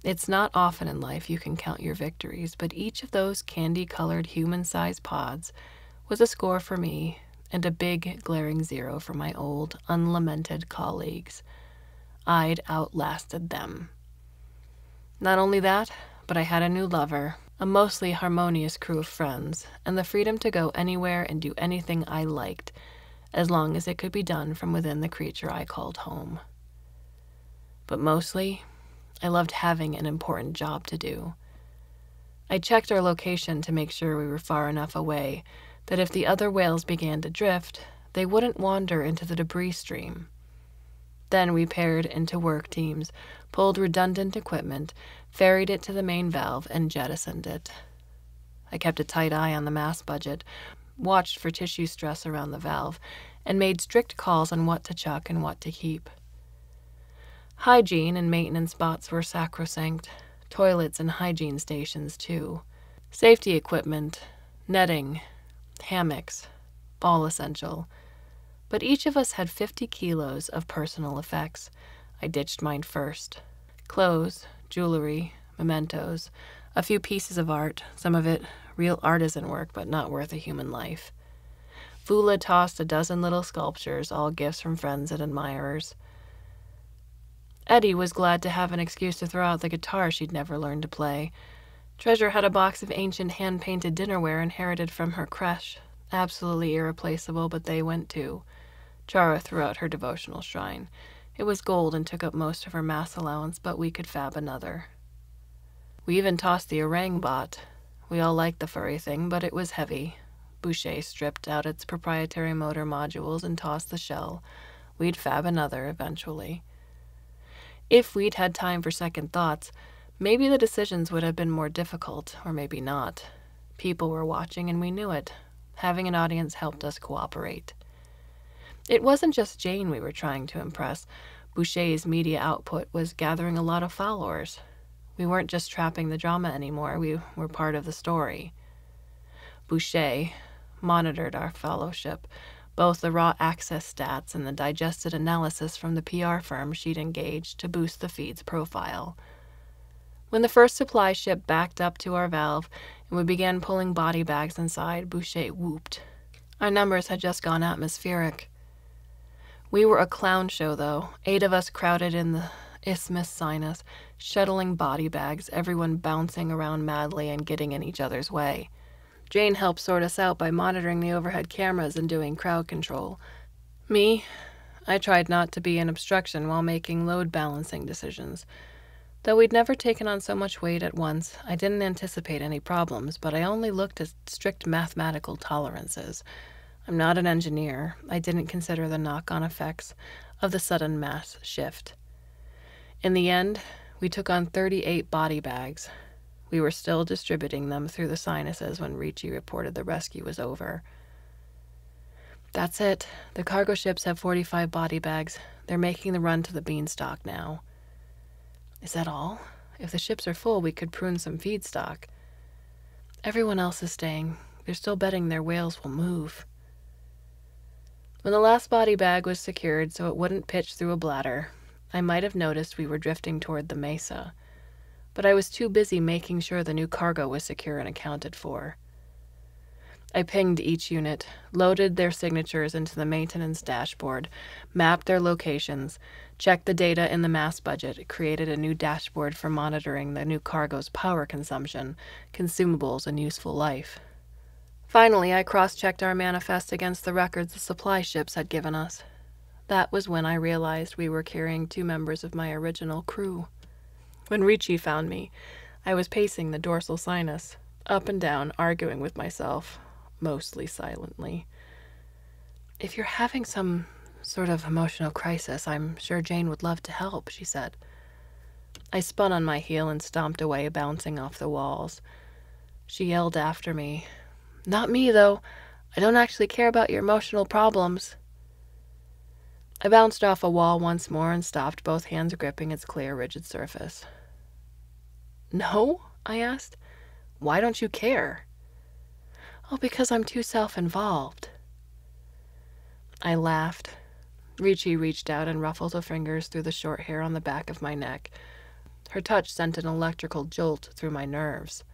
It's not often in life you can count your victories, but each of those candy-colored human-sized pods was a score for me and a big, glaring 0 for my old, unlamented colleagues. I'd outlasted them. Not only that, but I had a new lover, a mostly harmonious crew of friends, and the freedom to go anywhere and do anything I liked, as long as it could be done from within the creature I called home. But mostly, I loved having an important job to do. I checked our location to make sure we were far enough away that if the other whales began to drift, they wouldn't wander into the debris stream. Then we paired into work teams, pulled redundant equipment, ferried it to the main valve, and jettisoned it. I kept a tight eye on the mass budget, watched for tissue stress around the valve, and made strict calls on what to chuck and what to keep. Hygiene and maintenance spots were sacrosanct, toilets and hygiene stations too. Safety equipment, netting, hammocks, all essential. But each of us had 50 kilos of personal effects. I ditched mine first. Clothes, jewelry, mementos, a few pieces of art, some of it real artisan work but not worth a human life. Vula tossed a dozen little sculptures, all gifts from friends and admirers. Eddie was glad to have an excuse to throw out the guitar she'd never learned to play. Treasure had a box of ancient hand-painted dinnerware inherited from her creche. Absolutely irreplaceable, but they went too. Chara threw out her devotional shrine. It was gold and took up most of her mass allowance, but we could fab another. We even tossed the orang bot. We all liked the furry thing, but it was heavy. Boucher stripped out its proprietary motor modules and tossed the shell. We'd fab another eventually. If we'd had time for second thoughts, maybe the decisions would have been more difficult, or maybe not. People were watching and we knew it. Having an audience helped us cooperate. It wasn't just Jane we were trying to impress. Boucher's media output was gathering a lot of followers. We weren't just trapping the drama anymore, we were part of the story. Boucher monitored our fellowship, both the raw access stats and the digested analysis from the PR firm she'd engaged to boost the feed's profile. When the first supply ship backed up to our valve and we began pulling body bags inside, Boucher whooped. Our numbers had just gone atmospheric. We were a clown show, though. 8 of us crowded in the Isthmus Sinus, shuttling body bags, everyone bouncing around madly and getting in each other's way. Jane helped sort us out by monitoring the overhead cameras and doing crowd control. Me, I tried not to be an obstruction while making load balancing decisions. Though we'd never taken on so much weight at once, I didn't anticipate any problems, but I only looked at strict mathematical tolerances. I'm not an engineer. I didn't consider the knock-on effects of the sudden mass shift. In the end, we took on 38 body bags. We were still distributing them through the sinuses when Ricci reported the rescue was over. That's it. The cargo ships have 45 body bags. They're making the run to the Beanstalk now. Is that all? If the ships are full, we could prune some feedstock. Everyone else is staying. They're still betting their whales will move. When the last body bag was secured so it wouldn't pitch through a bladder, I might have noticed we were drifting toward the mesa, but I was too busy making sure the new cargo was secure and accounted for. I pinged each unit, loaded their signatures into the maintenance dashboard, mapped their locations, checked the data in the mass budget, created a new dashboard for monitoring the new cargo's power consumption, consumables, and useful life. Finally, I cross-checked our manifest against the records the supply ships had given us. That was when I realized we were carrying 2 members of my original crew. When Ricci found me, I was pacing the dorsal sinus, up and down, arguing with myself, mostly silently. If you're having some sort of emotional crisis, I'm sure Jane would love to help, she said. I spun on my heel and stomped away, bouncing off the walls. She yelled after me, "Not me, though. I don't actually care about your emotional problems." I bounced off a wall once more and stopped, both hands gripping its clear, rigid surface. "No?" I asked. "Why don't you care?" "Oh, because I'm too self-involved." I laughed. Ricci reached out and ruffled her fingers through the short hair on the back of my neck. Her touch sent an electrical jolt through my nerves.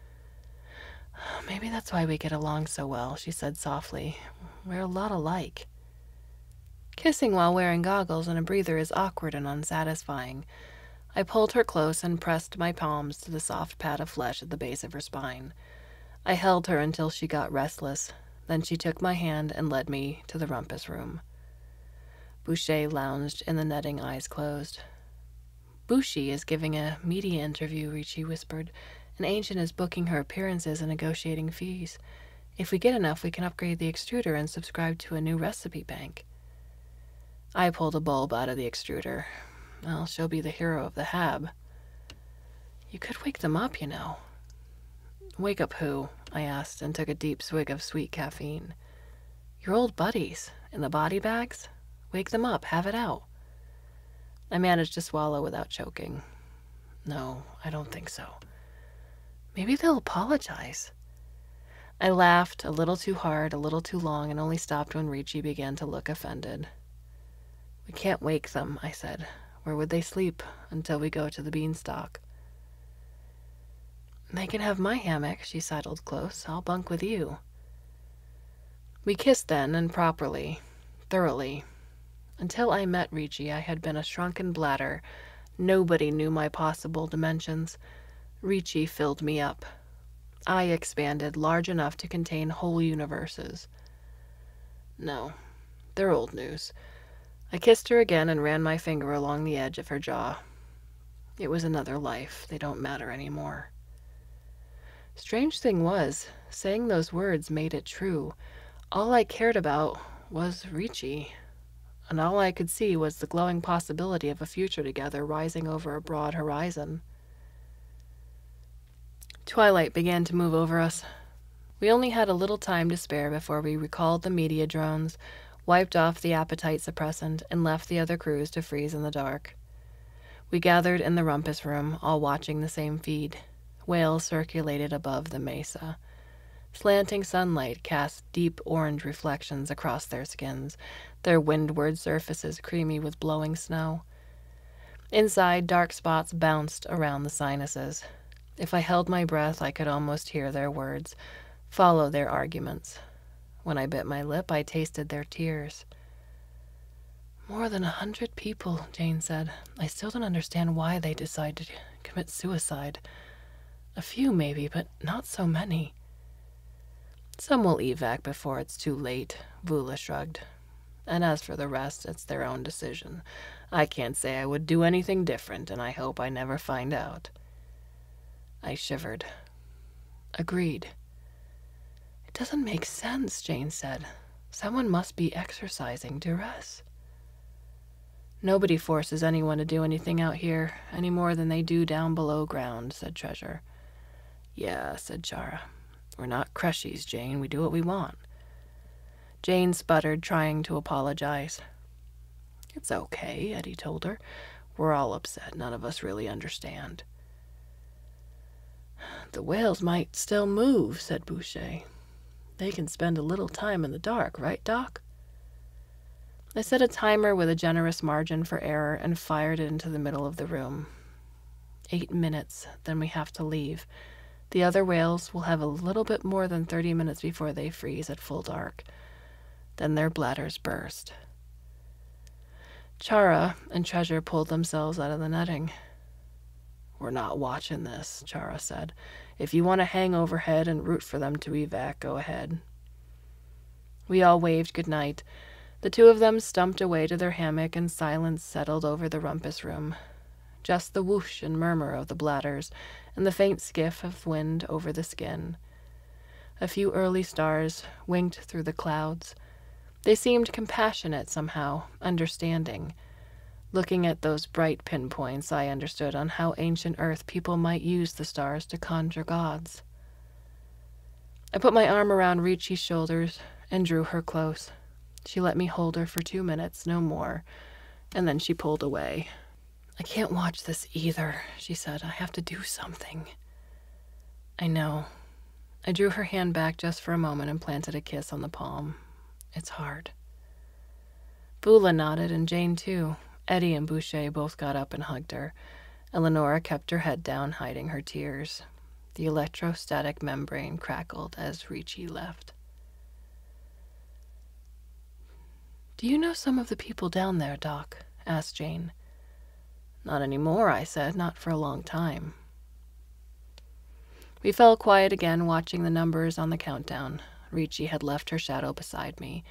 "Maybe that's why we get along so well," she said softly. "We're a lot alike." Kissing while wearing goggles and a breather is awkward and unsatisfying. I pulled her close and pressed my palms to the soft pad of flesh at the base of her spine. I held her until she got restless. Then she took my hand and led me to the rumpus room. Boucher lounged in the netting, eyes closed. "Boucher is giving a media interview," Ricci whispered. "An ancient is booking her appearances and negotiating fees. If we get enough, we can upgrade the extruder and subscribe to a new recipe bank." I pulled a bulb out of the extruder. Well, she'll be the hero of the hab. "You could wake them up, you know." "Wake up who?" I asked, and took a deep swig of sweet caffeine. "Your old buddies, in the body bags? Wake them up, have it out." I managed to swallow without choking. "No, I don't think so." "Maybe they'll apologize." I laughed, a little too hard, a little too long, and only stopped when Ricci began to look offended. "We can't wake them," I said. "Where would they sleep until we go to the Beanstalk?" "They can have my hammock," she sidled close. "I'll bunk with you." We kissed then, and properly, thoroughly. Until I met Ricci, I had been a shrunken bladder. Nobody knew my possible dimensions. Ricci filled me up. I expanded, large enough to contain whole universes. No, they're old news. I kissed her again and ran my finger along the edge of her jaw. It was another life. They don't matter anymore. Strange thing was, saying those words made it true. All I cared about was Ricci, and all I could see was the glowing possibility of a future together rising over a broad horizon. Twilight began to move over us. We only had a little time to spare before we recalled the media drones, wiped off the appetite suppressant, and left the other crews to freeze in the dark. We gathered in the rumpus room, all watching the same feed. Whales circulated above the mesa. Slanting sunlight cast deep orange reflections across their skins, their windward surfaces creamy with blowing snow. Inside, dark spots bounced around the sinuses. If I held my breath, I could almost hear their words, follow their arguments. When I bit my lip, I tasted their tears. "More than 100 people," Jane said. "I still don't understand why they decided to commit suicide. A few, maybe, but not so many." Some will evac before it's too late, Vula shrugged. And as for the rest, it's their own decision. I can't say I would do anything different, and I hope I never find out. I shivered. Agreed. It doesn't make sense, Jane said. Someone must be exercising duress. Nobody forces anyone to do anything out here, any more than they do down below ground, said Treasure. Yeah, said Chara. We're not Creshies, Jane. We do what we want. Jane sputtered, trying to apologize. It's okay, Eddie told her. We're all upset. None of us really understand. The whales might still move, said Boucher. They can spend a little time in the dark, right, Doc? I set a timer with a generous margin for error and fired it into the middle of the room. 8 minutes, then we have to leave. The other whales will have a little bit more than 30 minutes before they freeze at full dark. Then their bladders burst. Chara and Treasure pulled themselves out of the netting. We're not watching this, Chara said. If you want to hang overhead and root for them to evac, go ahead. We all waved goodnight. The two of them stumped away to their hammock, and silence settled over the rumpus room. Just the whoosh and murmur of the bladders, and the faint skiff of wind over the skin. A few early stars winked through the clouds. They seemed compassionate somehow, understanding. Looking at those bright pinpoints, I understood on how ancient Earth people might use the stars to conjure gods. I put my arm around Ricci's shoulders and drew her close. She let me hold her for 2 minutes, no more, and then she pulled away. I can't watch this either, she said. I have to do something. I know. I drew her hand back just for a moment and planted a kiss on the palm. It's hard. Bula nodded, and Jane too. Eddie and Boucher both got up and hugged her. Eleonora kept her head down, hiding her tears. The electrostatic membrane crackled as Ricci left. Do you know some of the people down there, Doc? Asked Jane. Not anymore, I said. Not for a long time. We fell quiet again, watching the numbers on the countdown. Ricci had left her shadow beside me.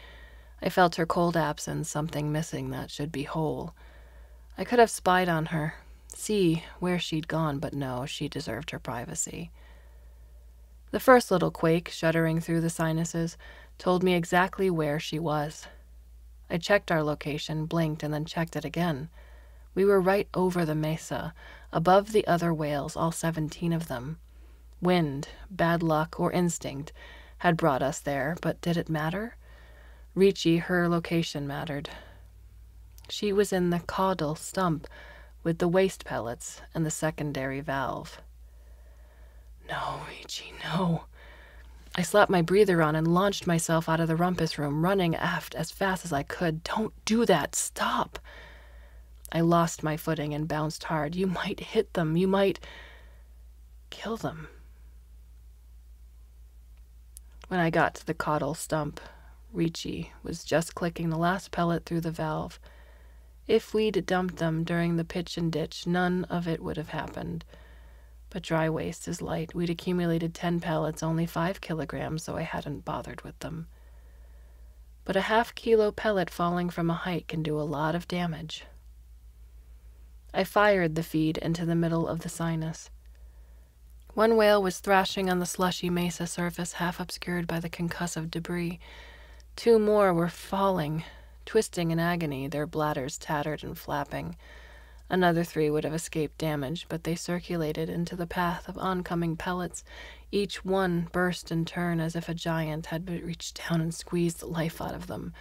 I felt her cold absence, something missing that should be whole. I could have spied on her, see where she'd gone, but no, she deserved her privacy. The first little quake, shuddering through the sinuses, told me exactly where she was. I checked our location, blinked, and then checked it again. We were right over the mesa, above the other whales, all 17 of them. Wind, bad luck, or instinct had brought us there, but did it matter? Ricci, her location mattered. She was in the caudal stump with the waste pellets and the secondary valve. No, Ricci, no. I slapped my breather on and launched myself out of the rumpus room, running aft as fast as I could. Don't do that. Stop. I lost my footing and bounced hard. You might hit them. You might kill them. When I got to the caudal stump, Ricci was just clicking the last pellet through the valve. If we'd dumped them during the pitch and ditch, none of it would have happened. But dry waste is light. We'd accumulated 10 pellets, only 5 kilograms, so I hadn't bothered with them. But a half-kilo pellet falling from a height can do a lot of damage. I fired the feed into the middle of the sinus. One whale was thrashing on the slushy mesa surface, half obscured by the concussive debris. 2 more were falling, twisting in agony, their bladders tattered and flapping. Another 3 would have escaped damage, but they circulated into the path of oncoming pellets. Each one burst in turn as if a giant had reached down and squeezed the life out of them.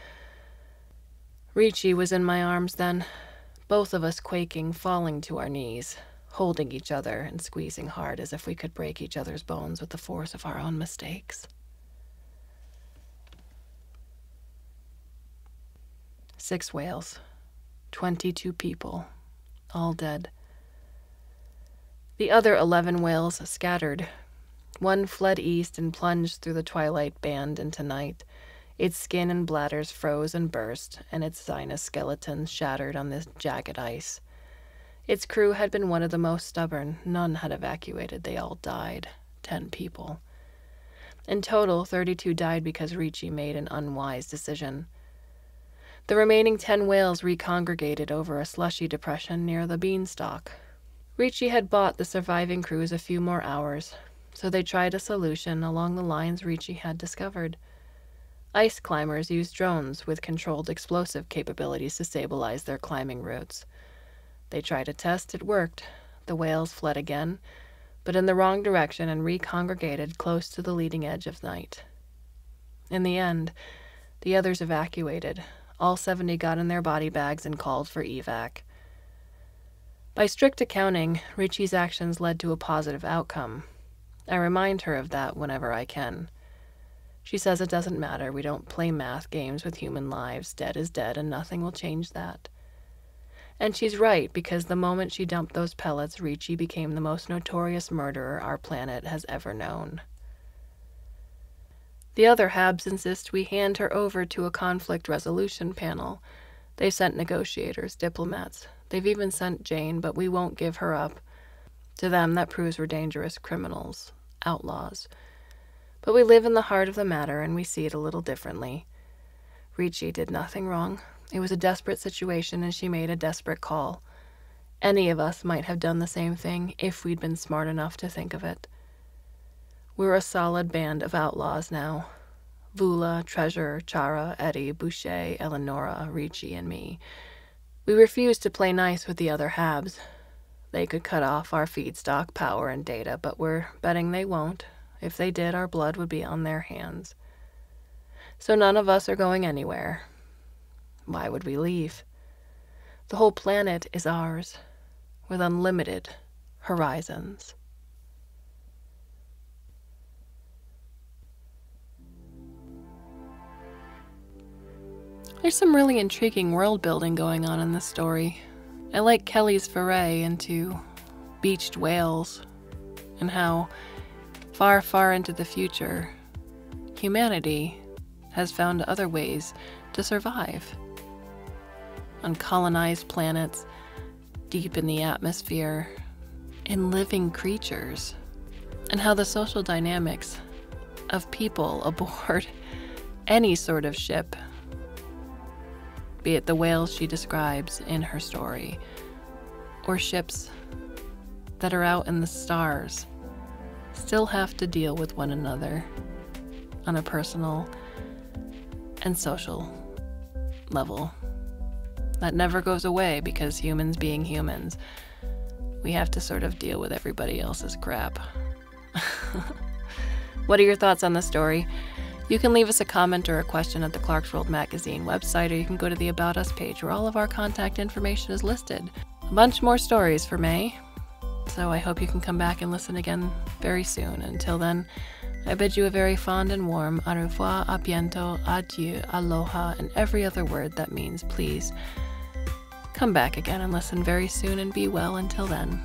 Ricci was in my arms then, both of us quaking, falling to our knees, holding each other and squeezing hard as if we could break each other's bones with the force of our own mistakes. 6 whales, 22 people, all dead. The other 11 whales scattered. One fled east and plunged through the twilight band into night. Its skin and bladders froze and burst, and its sinus skeleton shattered on the jagged ice. Its crew had been one of the most stubborn. None had evacuated. They all died. 10 people. In total, 32 died because Ricci made an unwise decision. The remaining 10 whales recongregated over a slushy depression near the beanstalk. Ricci had bought the surviving crews a few more hours, so they tried a solution along the lines Ricci had discovered. Ice climbers used drones with controlled explosive capabilities to stabilize their climbing routes. They tried a test, it worked. The whales fled again, but in the wrong direction and recongregated close to the leading edge of night. In the end, the others evacuated. All 70 got in their body bags and called for evac. By strict accounting, Ricci's actions led to a positive outcome. I remind her of that whenever I can. She says it doesn't matter, we don't play math games with human lives, dead is dead, and nothing will change that. And she's right, because the moment she dumped those pellets, Ricci became the most notorious murderer our planet has ever known. The other Habs insist we hand her over to a conflict resolution panel. They've sent negotiators, diplomats. They've even sent Jane, but we won't give her up. To them, that proves we're dangerous criminals, outlaws. But we live in the heart of the matter, and we see it a little differently. Ricci did nothing wrong. It was a desperate situation, and she made a desperate call. Any of us might have done the same thing if we'd been smart enough to think of it. We're a solid band of outlaws now. Vula, Treasure, Chara, Eddie, Boucher, Eleonora, Ricci, and me. We refuse to play nice with the other Habs. They could cut off our feedstock, power, and data, but we're betting they won't. If they did, our blood would be on their hands. So none of us are going anywhere. Why would we leave? The whole planet is ours, with unlimited horizons. There's some really intriguing world building going on in this story. I like Kelly's foray into beached whales and how far, far into the future, humanity has found other ways to survive. On colonized planets, deep in the atmosphere, in living creatures, and how the social dynamics of people aboard any sort of ship, be it the whales she describes in her story, or ships that are out in the stars, still have to deal with one another on a personal and social level. That never goes away because humans being humans, we have to sort of deal with everybody else's crap. What are your thoughts on the story? You can leave us a comment or a question at the Clarkesworld Magazine website, or you can go to the About Us page where all of our contact information is listed. A bunch more stories for May, so I hope you can come back and listen again very soon. Until then, I bid you a very fond and warm au revoir, a bientôt, adieu, aloha, and every other word that means please. Come back again and listen very soon, and be well until then.